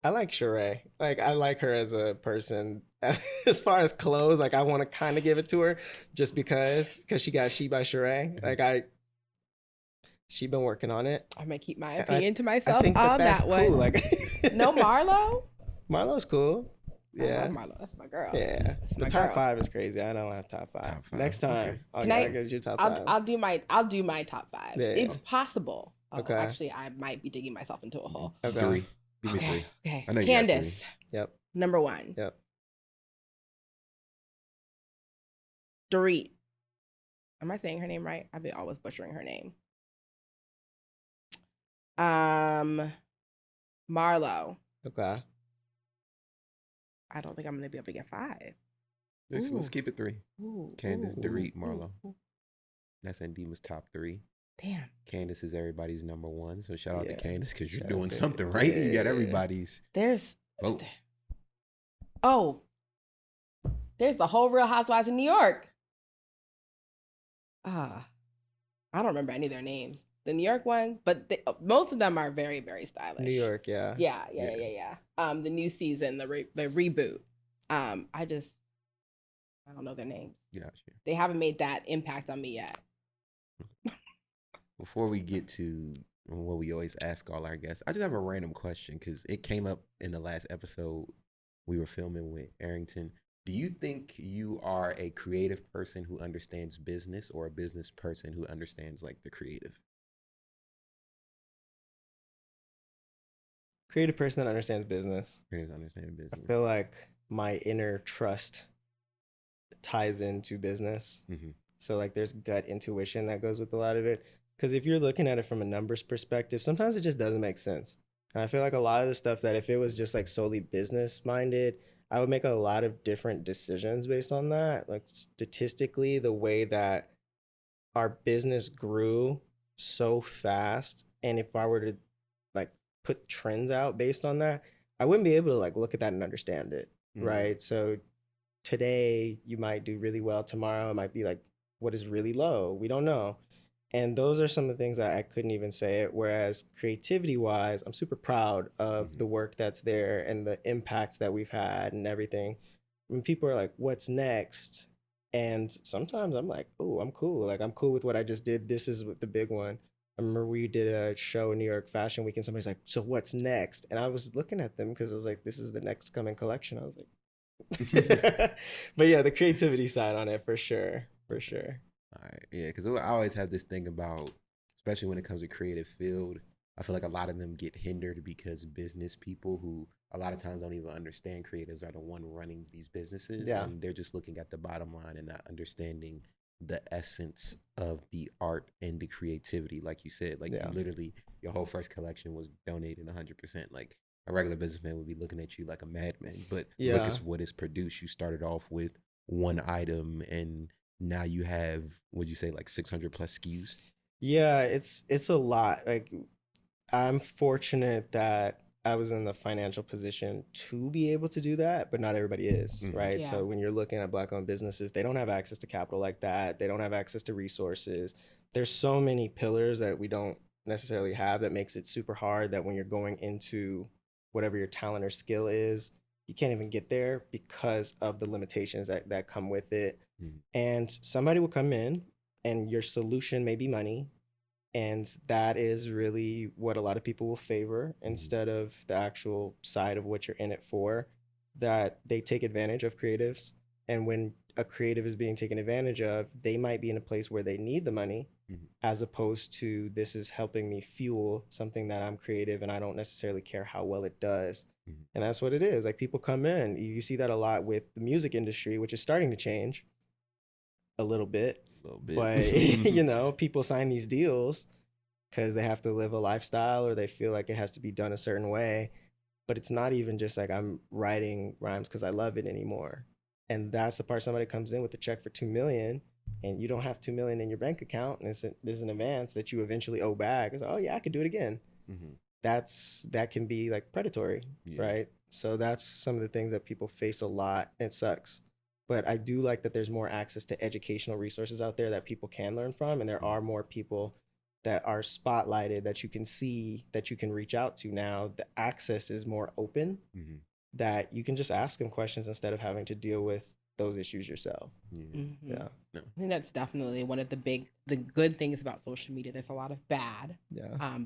I like Sheree. Like I like her as a person. As far as clothes, like I want to kind of give it to her just because she got She by Sheree. Like she been working on it. I might keep my And opinion to I myself think on that's that cool. one. Like No Marlo? Marlo's cool. I Yeah. love Marlo. That's my girl. Yeah. That's The my top girl. 5 is crazy. I don't have top 5. Top 5. Next time, Okay. I'll Can I- get you top 5. I'll do my top 5. Yeah. It's possible. Oh, Okay. Actually, I might be digging myself into a hole. Okay. 3. Give me Okay. 3. Okay. I know you got Candace, Yep. number 1. Yep. Dorit. Am I saying her name right? I've been always butchering her name. Marlo. Okay. I don't think I'm gonna be able to get 5. Let's Ooh. keep it 3. Ooh, Candace, ooh, Dorit, ooh, Marlo. ooh. That's Ndima's top 3. Damn. Candace is everybody's number 1. So shout out to Yeah. Candace because you're Shout doing out to- something right. You got Yeah. everybody's There's vote. oh, there's the whole Real Housewives in New York. I don't remember any of their names. The New York one, but most of them are very, very stylish. New York, yeah. Yeah. The new season, the reboot. I don't know their names. Gotcha. They haven't made that impact on me yet. Before we get to what we always ask all our guests, I just have a random question because it came up in the last episode we were filming with Arrington. Do you think you are a creative person who understands business or a business person who understands like the creative? Creative person that understands business. Creative understand business. I feel like my inner trust ties into business. Mm-hmm. So like there's gut intuition that goes with a lot of it. Because if you're looking at it from a numbers perspective, sometimes it just doesn't make sense. And I feel like a lot of the stuff that if it was just like solely business minded, I would make a lot of different decisions based on that. Like statistically, the way that our business grew so fast, and if I were to like put trends out based on that, I wouldn't be able to like look at that and understand it, right? So today you might do really well, tomorrow it might be like what is really low, we don't know. And those are some of the things that I couldn't even say it. Whereas creativity wise, I'm super proud of the work that's there and the impact that we've had and everything. When people are like, what's next? And sometimes I'm like, oh, I'm cool. Like, I'm cool with what I just did. This is the big one. I remember we did a show in New York Fashion Week and somebody's like, so what's next? And I was looking at them because I was like, this is the next coming collection. I was like, but yeah, the creativity side on it for sure. For sure. All right. Yeah, because I always have this thing about, especially when it comes to creative field, I feel like a lot of them get hindered because business people who a lot of times don't even understand creatives are the one running these businesses. Yeah. And they're just looking at the bottom line and not understanding the essence of the art and the creativity. Like you said, like you literally, your whole first collection was donated 100%. Like a regular businessman would be looking at you like a madman, but look at what is produced. You started off with one item and now you have, would you say like 600 plus SKUs? Yeah, it's a lot. Like I'm fortunate that I was in the financial position to be able to do that, but not everybody is, right? Yeah. So when you're looking at Black-owned businesses, they don't have access to capital like that. They don't have access to resources. There's so many pillars that we don't necessarily have that makes it super hard that when you're going into whatever your talent or skill is, you can't even get there because of the limitations that come with it. And somebody will come in and your solution may be money. And that is really what a lot of people will favor instead of the actual side of what you're in it for, that they take advantage of creatives. And when a creative is being taken advantage of, they might be in a place where they need the money as opposed to this is helping me fuel something that I'm creative and I don't necessarily care how well it does. And that's what it is. Like people come in, you see that a lot with the music industry, which is starting to change a little bit. But you know, people sign these deals because they have to live a lifestyle or they feel like it has to be done a certain way. But it's not even just like I'm writing rhymes because I love it anymore. And that's the part somebody comes in with a check for $2 million and you don't have $2 million in your bank account and there's an advance that you eventually owe back. It's like, oh yeah, I could do it again. That can be like predatory, right? So that's some of the things that people face a lot, and it sucks. But I do like that there's more access to educational resources out there that people can learn from, and there are more people that are spotlighted that you can see, that you can reach out to now. The access is more open, that you can just ask them questions instead of having to deal with those issues yourself. I think that's definitely one of the good things about social media. There's a lot of bad,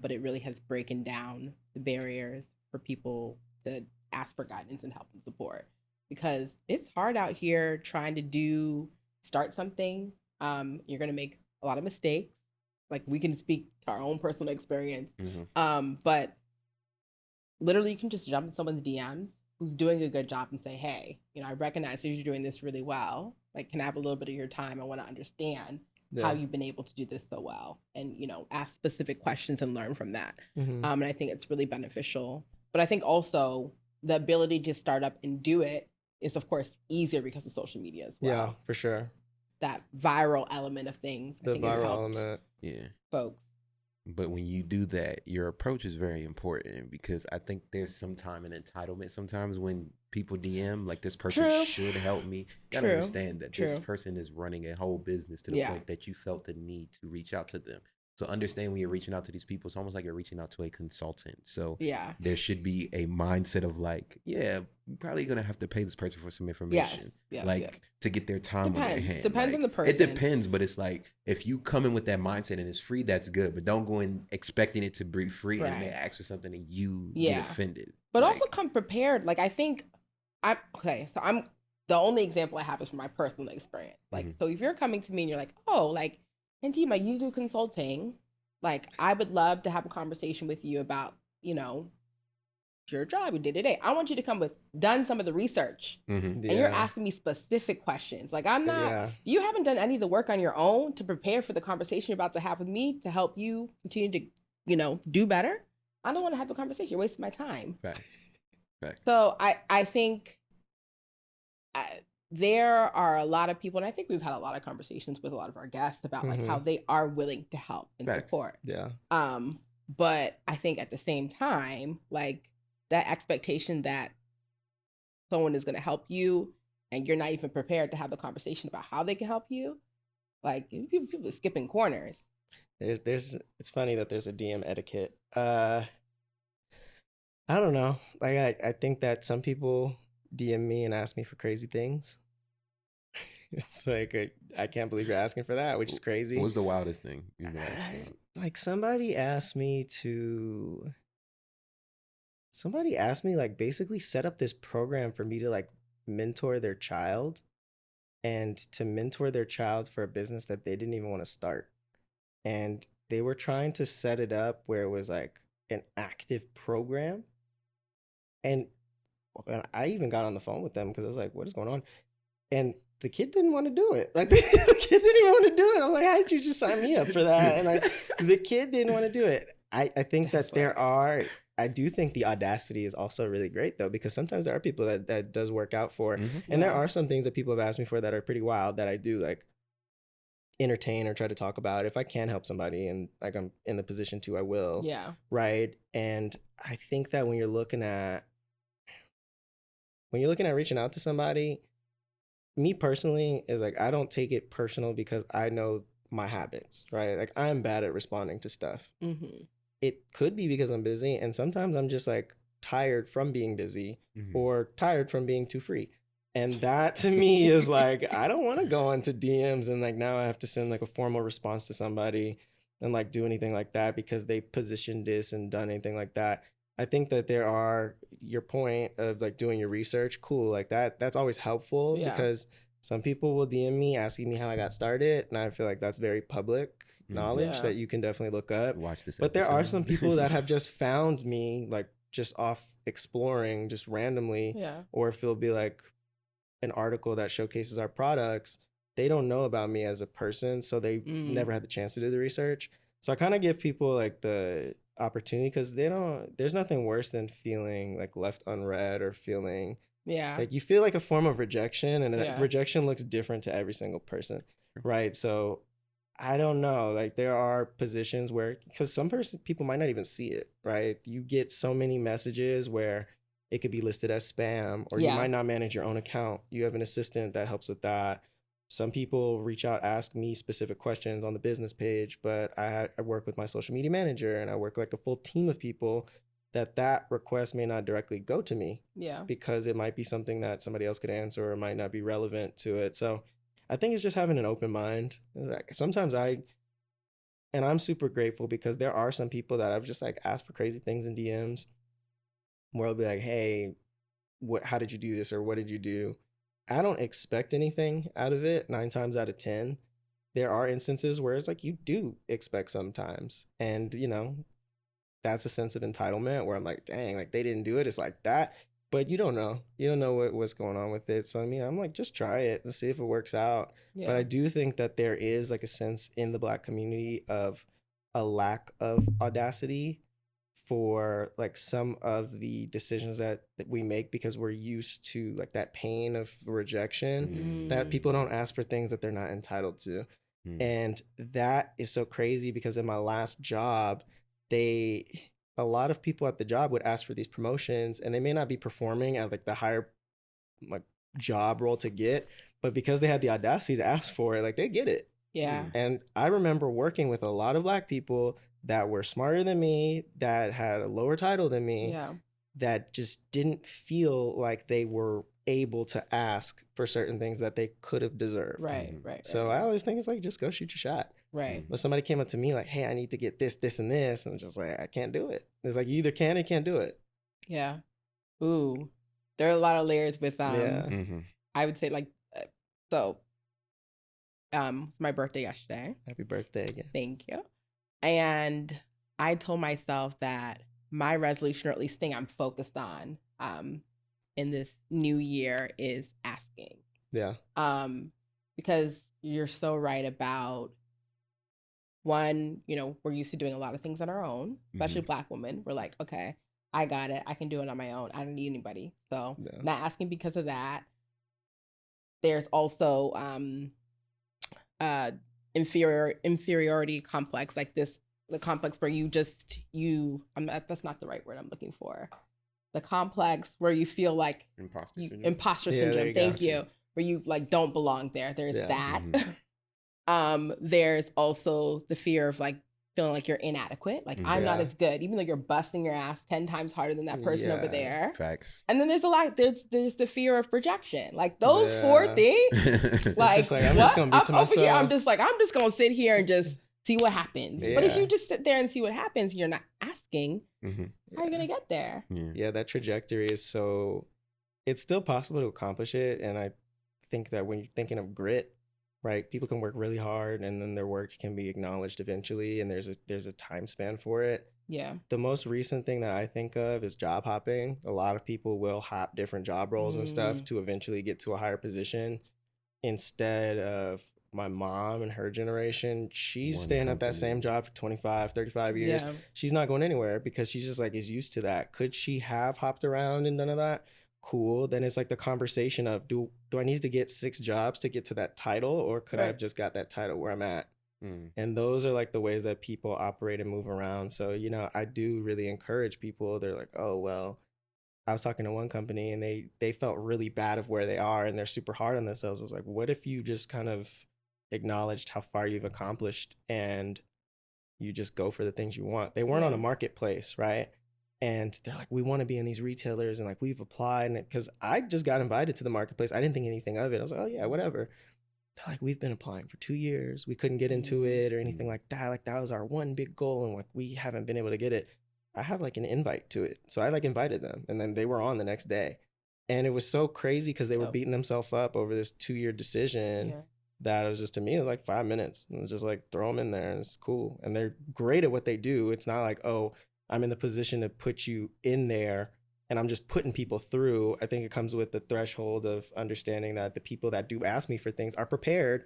but it really has broken down the barriers for people to ask for guidance and help and support, because it's hard out here trying to start something. You're going to make a lot of mistakes. Like, we can speak to our own personal experience, but literally you can just jump in someone's DMs who's doing a good job and say, hey, you know, I recognize that you're doing this really well. Like, can I have a little bit of your time? I want to understand how you've been able to do this so well, and, you know, ask specific questions and learn from that. And I think it's really beneficial. But I think also the ability to start up and do it is, of course, easier because of social media as well. Yeah, for sure. That viral element of things, I think, has helped folks. But when you do that, your approach is very important, because I think there's sometimes an entitlement sometimes when people DM, like, this person should help me. You gotta understand that this person is running a whole business to the point that you felt the need to reach out to them. So understand, when you're reaching out to these people, it's almost like you're reaching out to a consultant. So there should be a mindset of like, you're probably going to have to pay this person for some information, to get their time on their hand. Depends on the person. It depends, but it's like, if you come in with that mindset and it's free, that's good. But don't go in expecting it to be free and they ask for something and you get offended. But also come prepared. Like, I think, I'm the only example I have is from my personal experience. Like, so if you're coming to me and you're like, oh, like, Antima, you do consulting. Like, I would love to have a conversation with you about, you know, your job, your day-to-day. I want you to come with done some of the research. And you're asking me specific questions. Like, I'm not, you haven't done any of the work on your own to prepare for the conversation you're about to have with me to help you continue to, you know, do better. I don't want to have a conversation. You're wasting my time. Right. So I think there are a lot of people, and I think we've had a lot of conversations with a lot of our guests about like how they are willing to help and support. But I think at the same time, like, that expectation that someone is going to help you and you're not even prepared to have a conversation about how they can help you, like, people are skipping corners. It's funny that there's a DM etiquette. I don't know. Like, I think that some people DM me and ask me for crazy things. It's like, I can't believe you're asking for that, which is crazy. What was the wildest thing you've been like, somebody asked me like basically set up this program for me to like mentor their child, and to mentor their child for a business that they didn't even want to start. And they were trying to set it up where it was like an active program. And I even got on the phone with them because I was like, what is going on? And the kid didn't want to do it. Like, the kid didn't even want to do it. I'm like, how did you just sign me up for that? And like, the kid didn't want to do it. I think that I do think the audacity is also really great, though, because sometimes there are people that does work out for. And there are some things that people have asked me for that are pretty wild that I do like entertain or try to talk about. If I can help somebody and like I'm in the position to, I will. Right. And I think that when you're looking at reaching out to somebody, me personally is like, I don't take it personal because I know my habits, right? Like, I'm bad at responding to stuff. It could be because I'm busy, and sometimes I'm just like tired from being busy or tired from being too free. And that to me is like, I don't want to go into DMs and like now I have to send like a formal response to somebody and like do anything like that because they positioned this and done anything like that. I think that there are, your point of like doing your research, cool, like that's always helpful because some people will DM me asking me how I got started, and I feel like that's very public knowledge Yeah. that you can definitely look up. Watch this But there are episode. some people that have just found me, like just off exploring, just randomly, Yeah. or if it'll be like an article that showcases our products, they don't know about me as a person, so they never had the chance to do the research. So I kind of give people like the opportunity, because there's nothing worse than feeling like left unread, or feeling like you feel like a form of rejection, and that rejection looks different to every single person, right? So I don't know, like there are positions where, because people might not even see it, right? You get so many messages where it could be listed as spam, or you might not manage your own account. You have an assistant that helps with that. Some people reach out, ask me specific questions on the business page, but I work with my social media manager, and I work like a full team of people that request may not directly go to me. Yeah. Because it might be something that somebody else could answer, or it might not be relevant to it. So I think it's just having an open mind. Sometimes and I'm super grateful, because there are some people that I've just like asked for crazy things in DMs, where I'll be like, hey, how did you do this? Or what did you do? I don't expect anything out of it 9 times out of 10. There are instances where it's like you do expect sometimes. And, that's a sense of entitlement where I'm like, dang, like they didn't do it. It's like that. But you don't know. You don't know what's going on with it. So, I mean, I'm like, just try it and see if it works out. Yeah. But I do think that there is like a sense in the Black community of a lack of audacity for like some of the decisions that we make, because we're used to like that pain of rejection, that people don't ask for things that they're not entitled to. And that is so crazy, because in my last job, a lot of people at the job would ask for these promotions, and they may not be performing at like the higher like job role to get, but because they had the audacity to ask for it, like they get it. Yeah. And I remember working with a lot of Black people that were smarter than me, that had a lower title than me, that just didn't feel like they were able to ask for certain things that they could have deserved. Right. So I always think it's like, just go shoot your shot. Right. But somebody came up to me like, hey, I need to get this, this, and this. And I'm just like, I can't do it. It's like, you either can or can't do it. Yeah. Ooh. There are a lot of layers with, I would say like, it's my birthday yesterday. Happy birthday again. Thank you. And I told myself that my resolution, or at least thing I'm focused on in this new year, is asking. Yeah. Because you're so right about, one, we're used to doing a lot of things on our own, especially Black women. We're like, okay, I got it. I can do it on my own. I don't need anybody. So not asking because of that. There's also inferiority complex, like the complex where that's not the right word I'm looking for. The complex where you feel like imposter syndrome. Thank you. Where you like don't belong there. There's that. There's also the fear of like feeling like you're inadequate. Like I'm not as good, even though you're busting your ass 10 times harder than that person over there. Facts. And then there's the fear of rejection. Like those 4 things. Like, just like, I'm just gonna be to myself. Over here, I'm just gonna sit here and just see what happens. But if you just sit there and see what happens, you're not asking, how are you gonna get there? Yeah, that trajectory is it's still possible to accomplish it. And I think that when you're thinking of grit, right, people can work really hard, and then their work can be acknowledged eventually, and there's a time span for it. Yeah. The most recent thing that I think of is job hopping. A lot of people will hop different job roles and stuff to eventually get to a higher position. Instead of my mom and her generation, she's staying at that same job for 25, 35 years. Yeah. She's not going anywhere, because she's just like is used to that. Could she have hopped around and none of that? Cool. Then it's like the conversation of do I need to get 6 jobs to get to that title, or could I have just got that title where I'm at? And those are like the ways that people operate and move around. So, I do really encourage people. They're like, oh, well, I was talking to one company, and they felt really bad of where they are, and they're super hard on themselves. I was like, what if you just kind of acknowledged how far you've accomplished, and you just go for the things you want? They weren't on a marketplace, right? And they're like, we want to be in these retailers, and like we've applied, and because I just got invited to the marketplace, I didn't think anything of it. I was like, oh yeah, whatever. They're like, we've been applying for 2 years, we couldn't get into it or anything like that. Like that was our one big goal, and like we haven't been able to get it. I have like an invite to it, so I like invited them, and then they were on the next day, and it was so crazy because they were beating themselves up over this 2-year decision. that it was just, to me, it was like 5 minutes. It was just like, throw them in there and it's cool. And they're great at what they do. It's not like, oh, I'm in the position to put you in there and I'm just putting people through. I think it comes with the threshold of understanding that the people that do ask me for things are prepared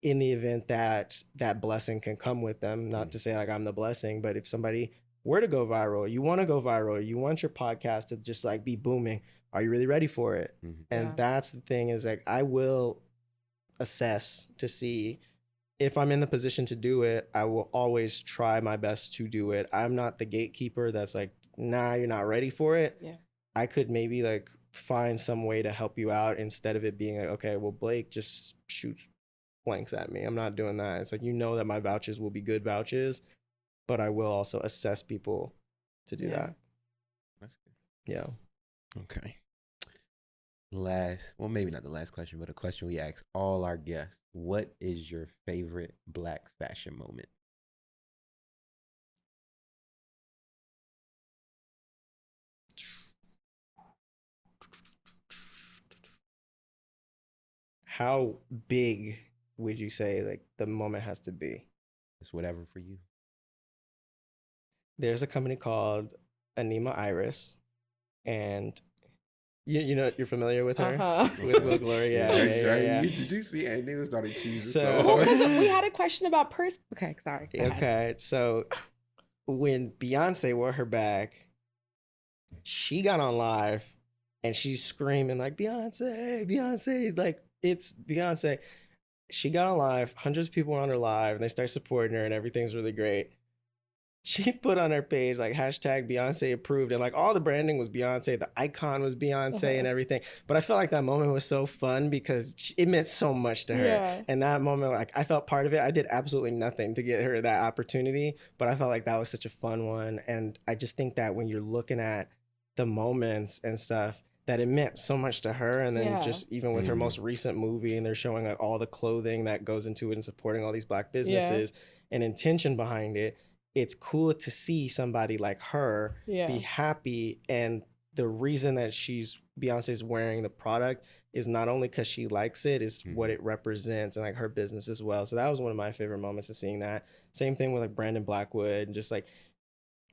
in the event that that blessing can come with them. Not to say like I'm the blessing, but if somebody were to go viral, you want to go viral, you want your podcast to just like be booming, are you really ready for it? And that's the thing, is like, I will assess to see if I'm in the position to do it. I will always try my best to do it. I'm not the gatekeeper that's like, nah, you're not ready for it. Yeah. I could maybe like find some way to help you out instead of it being like, okay, well, Blake just shoots blanks at me. I'm not doing that. It's like, that my vouchers will be good vouchers, but I will also assess people to do that. That's good. Yeah. Okay. Well, maybe not the last question, but a question we ask all our guests. What is your favorite Black fashion moment? How big would you say like the moment has to be? It's whatever for you. There's a company called Anima Iris, and you're familiar with her? With Will Glory? Yeah. Did you see Andy was starting cheesing So we had a question about Okay, sorry. Okay, so when Beyonce wore her bag, she got on live and she's screaming like, Beyonce, Beyonce, like, it's Beyonce. She got on live, hundreds of people were on her live, and they start supporting her and everything's really great. She put on her page like hashtag Beyonce approved, and like all the branding was Beyonce, the icon was Beyonce and everything. But I felt like that moment was so fun because it meant so much to her. Yeah. And that moment, like, I felt part of it. I did absolutely nothing to get her that opportunity, but I felt like that was such a fun one. And I just think that when you're looking at the moments and stuff, that it meant so much to her. And then just even with her most recent movie, and they're showing like all the clothing that goes into it and supporting all these Black businesses and intention behind it. It's cool to see somebody like her be happy, and the reason that Beyonce's wearing the product is not only because she likes it, is what it represents and like her business as well. So that was one of my favorite moments of seeing that. Same thing with like Brandon Blackwood, and just like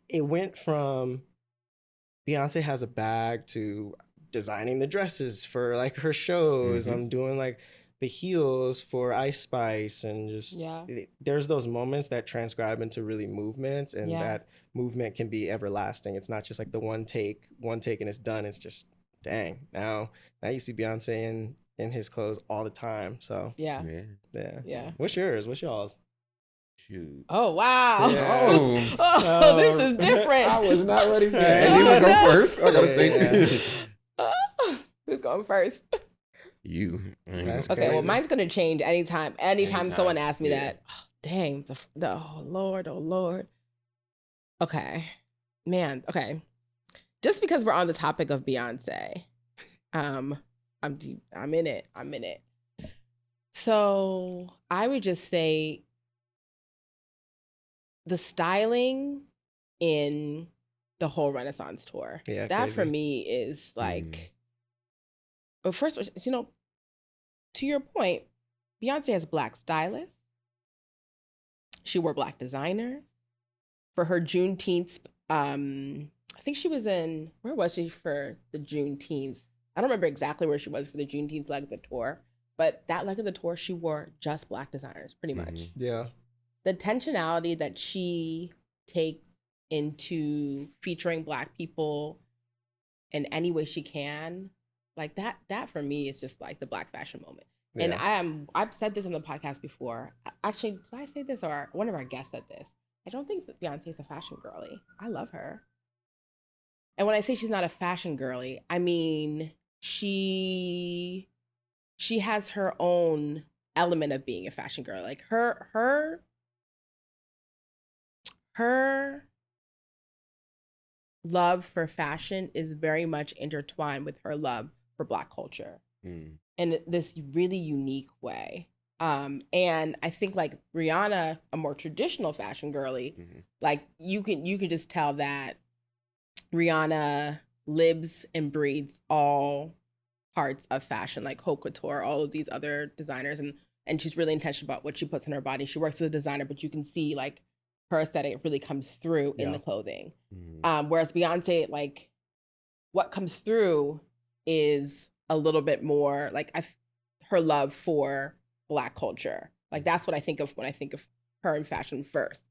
it went from Beyonce has a bag to designing the dresses for like her shows. I'm doing like the heels for Ice Spice, and just there's those moments that transcribe into really movements, and that movement can be everlasting. It's not just like the one take and it's done. It's just, dang, now you see Beyonce in his clothes all the time. So yeah. What's yours? What's y'all's? Shoot. Oh wow. Yeah. This is different. I was not ready for that. You want to go first? I gotta think. Who's going first? You. Okay, well, mine's gonna change anytime someone asks me that. Oh, dang, oh Lord. Okay, man. Okay, just because we're on the topic of Beyonce, I'm in it. So I would just say the styling in the whole Renaissance tour. Yeah, that crazy. For me is like. But first, to your point, Beyonce has Black stylists. She wore Black designers. For her Juneteenth, I think she was where was she for the Juneteenth? I don't remember exactly where she was for the Juneteenth leg of the tour, but that leg of the tour, she wore just Black designers, pretty much. Yeah. The intentionality that she takes into featuring Black people in any way she can, like that for me is just like the Black fashion moment. Yeah. And I've said this on the podcast before. Actually, did I say this, or one of our guests said this? I don't think that Beyonce's a fashion girly. I love her. And when I say she's not a fashion girly, I mean she has her own element of being a fashion girl. Like her love for fashion is very much intertwined with her love for Black culture in this really unique way. And I think like Rihanna, a more traditional fashion girly, like you can just tell that Rihanna lives and breathes all parts of fashion, like haute couture, all of these other designers, and and she's really intentional about what she puts in her body. She works as a designer, but you can see like her aesthetic really comes through in the clothing. Whereas Beyonce, like what comes through is a little bit more like her love for Black culture. Like that's what I think of when I think of her in fashion first.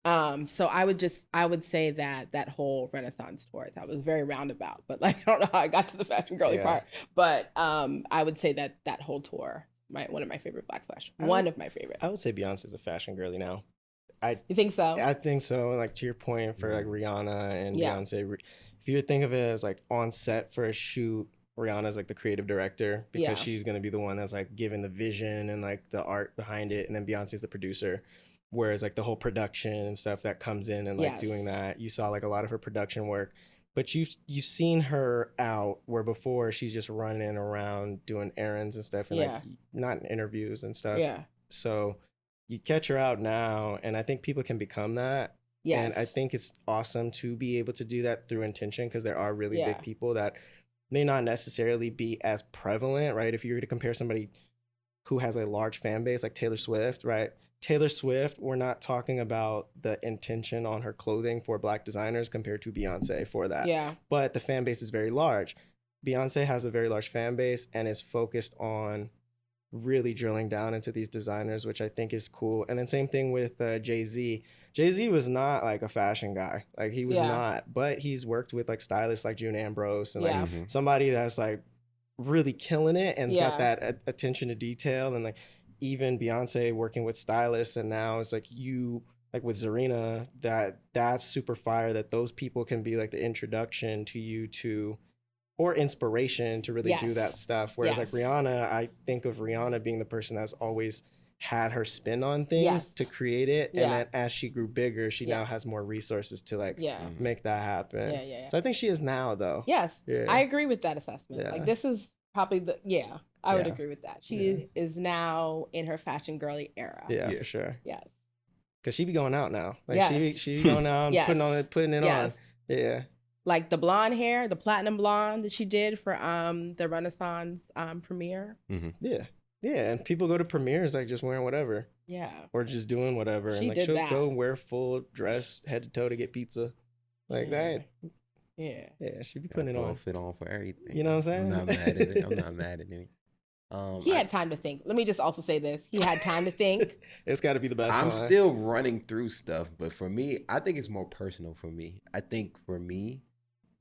So I would say that whole Renaissance tour, that was very roundabout, but like, I don't know how I got to the fashion girly part, but I would say that whole tour, one of my favorite Black fashion, one of my favorite. I would say Beyonce's a fashion girly now. You think so? I think so. Like to your point for like Rihanna and Beyonce, if you would think of it as like on set for a shoot, Rihanna's like the creative director because she's going to be the one that's like giving the vision and like the art behind it. And then Beyonce's the producer. Whereas like the whole production and stuff that comes in and like doing that, you saw like a lot of her production work, but you've seen her out where before she's just running around doing errands and stuff and like not in interviews and stuff. Yeah. So you catch her out now, and I think people can become that. Yes. And I think it's awesome to be able to do that through intention because there are really big people that may not necessarily be as prevalent, right? If you were to compare somebody who has a large fan base like Taylor Swift, right? Taylor Swift, we're not talking about the intention on her clothing for Black designers compared to Beyonce for that. Yeah. But the fan base is very large. Beyonce has a very large fan base and is focused on really drilling down into these designers, which I think is cool. And then same thing with Jay-Z. Jay-Z was not like a fashion guy. Like he was not, but he's worked with like stylists like June Ambrose and like somebody that's like really killing it and got that attention to detail. And like even Beyonce working with stylists, and now it's like you like with Zarina, that's super fire that those people can be like the introduction to you to or inspiration to really do that stuff. Whereas like Rihanna, I think of Rihanna being the person that's always had her spin on things to create it. And then as she grew bigger, she now has more resources to like make that happen. So I think she is now though. Yes, I agree with that assessment. Like this is probably I would agree with that. She is now in her fashion girly era. Yeah, for sure. Yes. Cause she be going out now. Like she be going out and putting it on. Yeah. Like the blonde hair, the platinum blonde that she did for the Renaissance premiere. Yeah. Yeah. And people go to premieres like just wearing whatever. Yeah. Or just doing whatever. And like she'll go wear full dress head to toe to get pizza. Like that. Yeah. Yeah. She be putting it on. Fit on for everything. You know what I'm saying? I'm not mad at it. I'm not mad at it. He had time to think. Let me just also say this. He had time to think. It's got to be the best I'm still running through stuff, but for me, I think it's more personal for me. I think for me,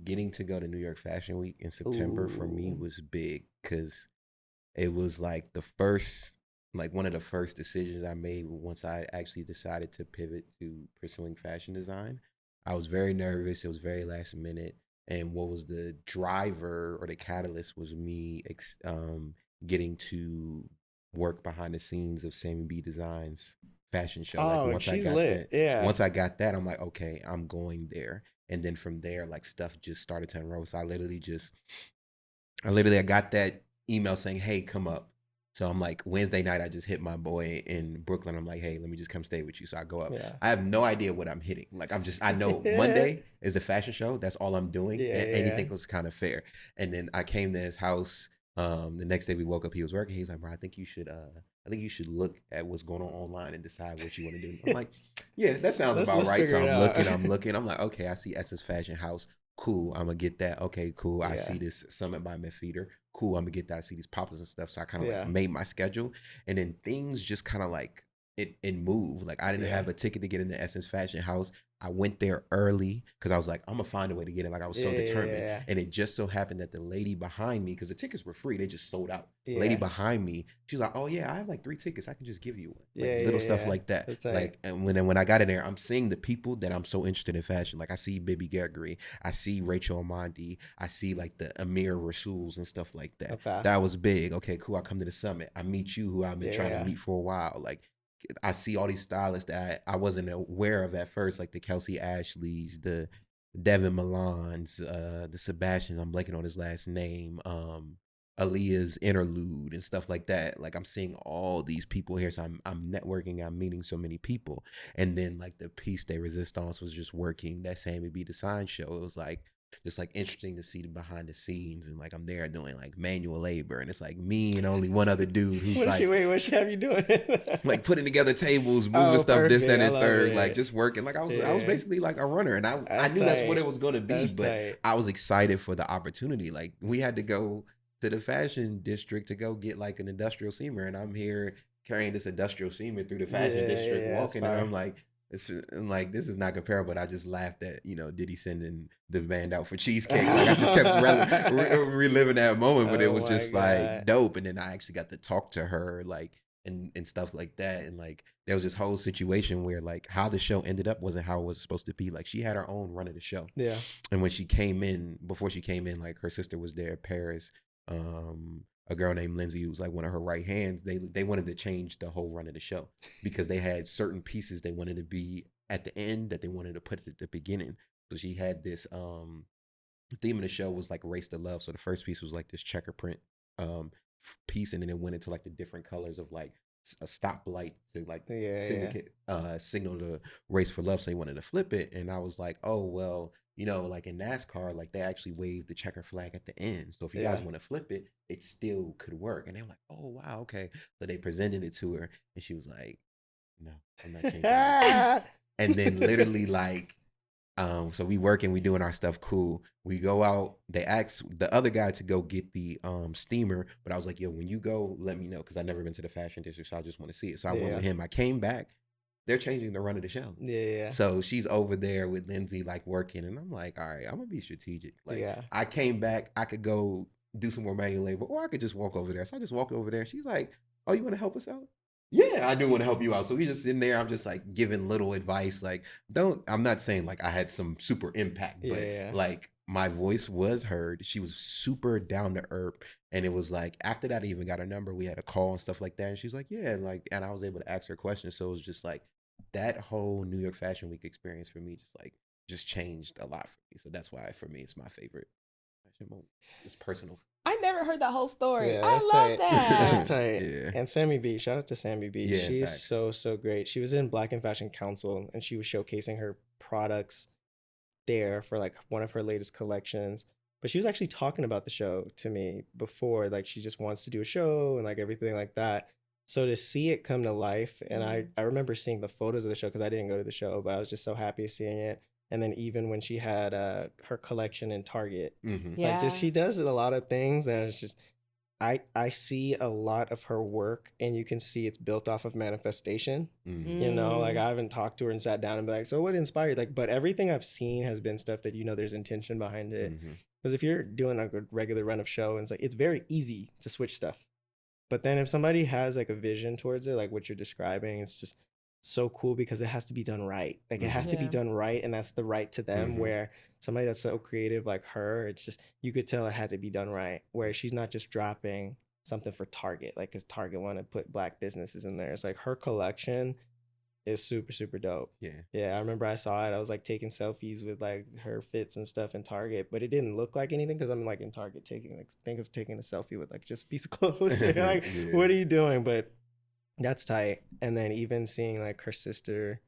getting to go to New York Fashion Week in September for me was big because it was like one of the first decisions I made once I actually decided to pivot to pursuing fashion design. I was very nervous. It was very last minute. And what was the driver or the catalyst was me getting to work behind the scenes of Sammy B Designs fashion show. Once she's lit. Once I got that, I'm like, okay, I'm going there. And then from there, like stuff just started to unroll. So I got that email saying, hey, come up. So I'm like, Wednesday night, I just hit my boy in Brooklyn. I'm like, hey, let me just come stay with you. So I go up. Yeah. I have no idea what I'm hitting. Like, I know Monday is the fashion show. That's all I'm doing. Anything was kind of fair. And then I came to his house. The next day we woke up, he was working. He's like, bro, I think you should look at what's going on online and decide what you want to do. I'm like, yeah, that sounds about right. So I'm looking. I'm like, okay, I see Essence Fashion House. Cool. I'm gonna get that. Okay, cool. I see this Summit by Midfeeder. Cool. I'm gonna get that. I see these poppers and stuff. So I kind of like made my schedule, and then things just kind of like it moved. Like I didn't have a ticket to get into Essence Fashion House. I went there early because I was like, I'm gonna find a way to get in. Like I was so determined. And it just so happened that the lady behind me, because the tickets were free, they just sold out. Lady behind me, she's like, oh yeah, I have like 3 tickets. I can just give you one. Like, little stuff like that. Like, and when I got in there, I'm seeing the people that I'm so interested in fashion. Like I see Bibi Gregory, I see Rachel Amandi, I see like the Amir Rasuls and stuff like that. Okay. That was big. Okay, cool. I come to the summit. I meet you, who I've been trying to meet for a while. Like I see all these stylists that I wasn't aware of at first, like the Kelsey Ashleys, the Devin Milans, the Sebastians, I'm blanking on his last name, Aaliyah's Interlude and stuff like that. Like I'm seeing all these people here. So I'm networking, I'm meeting so many people. And then like the Piece de Resistance was just working that Sammy B Design show. It was like, just like interesting to see the behind the scenes, and like I'm there doing like manual labor, and it's like me and only one other dude who's What she have you doing? like putting together tables, moving stuff, this, that, perfect. I and love third, it. like just working. Like I was Yeah. basically like a runner, and I That's knew that's what tight. it was gonna be, That's but tight. I was excited for the opportunity. Like we had to go to the fashion district to go get like an industrial seamer, and I'm here carrying this industrial seamer through the fashion district, Yeah, walking, and I'm like, this is not comparable. But I just laughed at, you know, Diddy sending the band out for cheesecake. Like I just kept reliving that moment, but it was just like dope. And then I actually got to talk to her, like, and stuff like that. And like there was this whole situation where like how the show ended up wasn't how it was supposed to be. Like she had her own run of the show. Yeah. And when she came in, before she came in, like her sister was there, Paris. A girl named Lindsay, who was like one of her right hands. They wanted to change the whole run of the show because they had certain pieces they wanted to be at the end that they wanted to put at the beginning. So she had this theme of the show was like Race to Love. So the first piece was like this checker print piece, and then it went into like the different colors of like a stoplight to like signal the Race for Love. So they wanted to flip it, and I was like, oh well, you know, like in NASCAR, like they actually wave the checker flag at the end. So if you guys want to flip it, it still could work. And they were like, oh wow, okay. So they presented it to her, and she was like, no, I'm not changing it. And then literally like, so we working, we doing our stuff, cool. We go out, they asked the other guy to go get the steamer, but I was like, yo, when you go, let me know, because I've never been to the fashion district, so I just want to see it. So I went with him. I came back, they're changing the run of the show. Yeah. So she's over there with Lindsay, like working, and I'm like, all right, I'm gonna be strategic. Like I came back, I could go do some more manual labor, or I could just walk over there. So I just walked over there. She's like, oh, you want to help us out? Yeah, I do want to help you out. So we just in there. I'm just like giving little advice. Like, I'm not saying like I had some super impact, but like my voice was heard. She was super down to earth. And it was like, after that, I even got her number. We had a call and stuff like that. And she's like, yeah. And I was able to ask her questions. So it was just like that whole New York Fashion Week experience for me just changed a lot for me. So that's why for me, it's my favorite fashion moment. It's personal. I never heard that whole story. Yeah, I love that. That's tight. Yeah. And Sammy B, shout out to Sammy B. Yeah, she's so great. She was in Black and Fashion Council, and she was showcasing her products there for like one of her latest collections. But she was actually talking about the show to me before, like she just wants to do a show and like everything like that. So to see it come to life, and I remember seeing the photos of the show because I didn't go to the show, but I was just so happy seeing it. And then even when she had her collection in Target, like just she does a lot of things, and it's just I see a lot of her work, and you can see it's built off of manifestation. You know, like I haven't talked to her and sat down and be like, so what inspired? Like, but everything I've seen has been stuff that, you know, there's intention behind it. Because if you're doing a regular run of show, and it's very easy to switch stuff. But then if somebody has like a vision towards it, like what you're describing, it's just so cool because it has to be done right. Like it has to be done right, and that's the right to them. Where somebody that's so creative like her, it's just, you could tell it had to be done right. Where she's not just dropping something for Target, like because Target want to put Black businesses in there. It's like her collection is super dope. I remember I saw it. I was like taking selfies with like her fits and stuff in Target, but it didn't look like anything because I'm like in Target think of taking a selfie with like just a piece of clothes. You're like, what are you doing? But that's tight. And then even seeing like her sister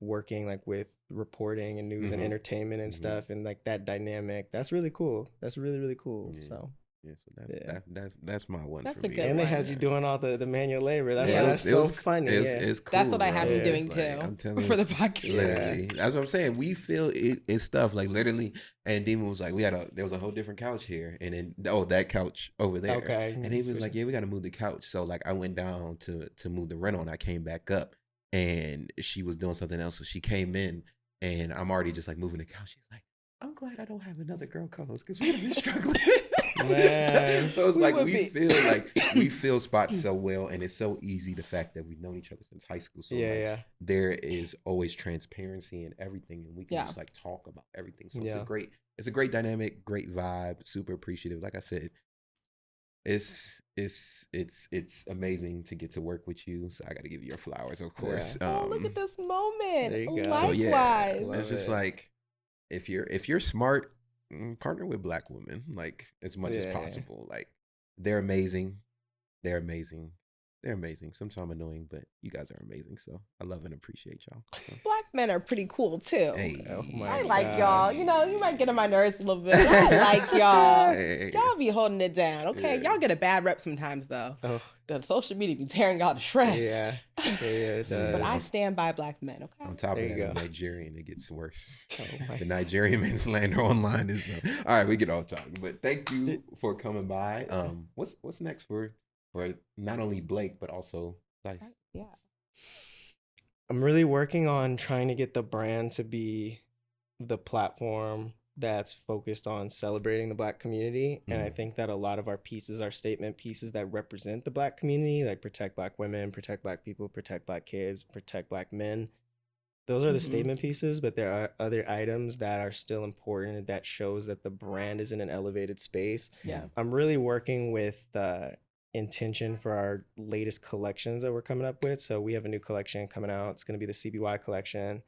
working like with reporting and news and entertainment and stuff, and like that dynamic, that's really cool. That's really cool. So that's my one. That's for a me. good and they one. had you doing all the manual labor. That's why that's so funny. It's cool. That's what I have bro. been doing It's too. like, I'm telling for you, the podcast. Literally, that's what I'm saying. We feel it's stuff like literally. And Demon was like, there was a whole different couch here, and then that couch over there. Okay. And he was like, yeah, we got to move the couch. So like I went down to move the rental, and I came back up, and she was doing something else. So she came in, and I'm already just like moving the couch. She's like, I'm glad I don't have another girl co-host because we'd have been struggling. Man. So it's like we feel spots so well, and it's so easy, the fact that we've known each other since high school. So there is always transparency in everything, and we can just like talk about everything. So it's a great dynamic, great vibe, super appreciative. Like I said, it's amazing to get to work with you. So I got to give you your flowers, of course. Oh, look at this moment. There you go. Likewise. So it's just like if you're smart, partner with Black women like as much as possible. Like they're amazing. they're amazing. Sometimes annoying, but you guys are amazing. So I love and appreciate y'all. So, Black men are pretty cool too. hey, Oh my I God. like y'all. You know, you might get on my nerves a little bit. But I like y'all. Hey. Y'all be holding it down, okay? Yeah. Y'all get a bad rep sometimes though. Oh, The social media be tearing y'all to shreds. yeah. It does. But I stand by black men, okay? On top There of you that, I'm go. Nigerian. It gets worse. Oh my The Nigerian men slander online is all right. We get all talking, but thank you for coming by. What's next for not only Blake but also Cise? Yeah. I'm really working on trying to get the brand to be the platform that's focused on celebrating the Black community. And I think that a lot of our pieces are statement pieces that represent the Black community, like protect Black women, protect Black people, protect Black kids, protect Black men. Those are the statement pieces, but there are other items that are still important that shows that the brand is in an elevated space. Yeah. I'm really working with intention for our latest collections that we're coming up with. So we have a new collection coming out. It's going to be the CBY collection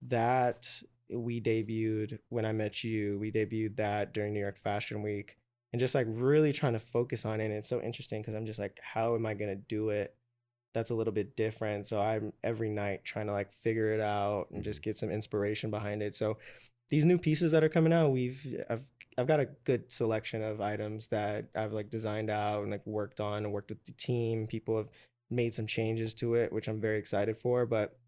that we debuted when I met you. We debuted that during New York Fashion Week, and just like really trying to focus on it. And it's so interesting because I'm just like, how am I going to do it? That's a little bit different. So I'm every night trying to like figure it out and just get some inspiration behind it. So these new pieces that are coming out, I've got a good selection of items that I've like designed out and like worked on and worked with the team. People have made some changes to it, which I'm very excited for. But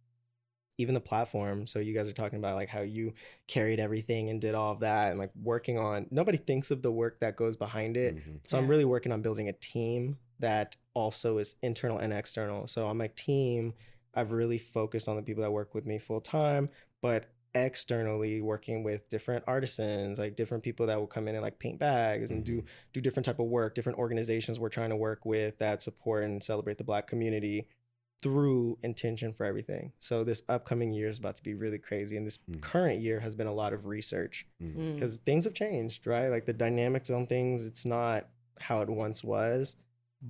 even the platform, so you guys are talking about like how you carried everything and did all of that and like working on, nobody thinks of the work that goes behind it. So I'm really working on building a team that also is internal and external. So on my team, I've really focused on the people that work with me full time, but externally working with different artisans, like different people that will come in and like paint bags and do different type of work, different organizations we're trying to work with that support and celebrate the Black community through intention for everything. So this upcoming year is about to be really crazy. And this current year has been a lot of research because things have changed, right? Like the dynamics on things, it's not how it once was,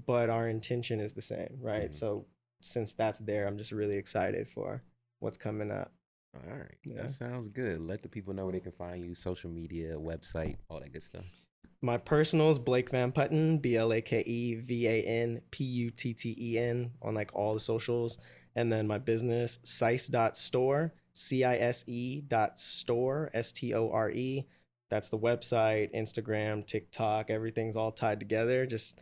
but our intention is the same, right? So since that's there, I'm just really excited for what's coming up. All right. That sounds good. Let the people know where they can find you, social media, website, all that good stuff. My personal is Blake Van Putten, BlakeVanPutten on like all the socials. And then my business, Cise.store, CISE.store, STORE. That's the website, Instagram, TikTok, everything's all tied together. Just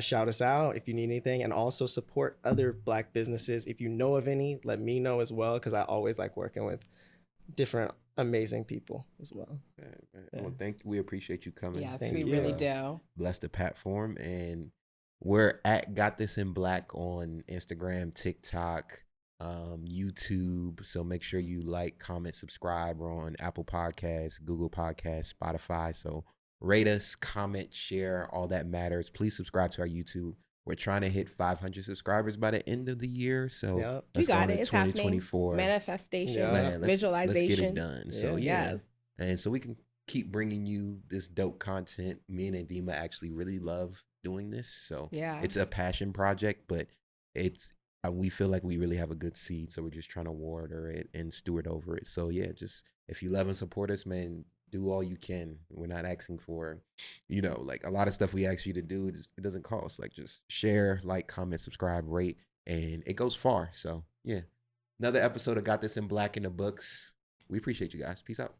shout us out if you need anything, and also support other Black businesses. If you know of any, let me know as well, because I always like working with different amazing people as well. Well, we appreciate you coming. Yes, we really do. Bless the platform, and we're at Got This in Black on Instagram, TikTok, YouTube. So make sure you like, comment, subscribe. We're on Apple Podcasts, Google Podcasts, Spotify. So rate us, comment, share, all that matters. Please subscribe to our YouTube. We're trying to hit 500 subscribers by the end of the year. So you got it. It's 2024. Manifestation, visualization. Let's get it done. So and so we can keep bringing you this dope content. Me and Adima actually really love doing this. So it's a passion project, but we feel like we really have a good seed. So we're just trying to water it and steward over it. So just if you love and support us, man, do all you can. We're not asking for, like a lot of stuff we ask you to do. It doesn't cost. Like just share, like, comment, subscribe, rate, and it goes far. So another episode of Got This in Black in the books. We appreciate you guys. Peace out.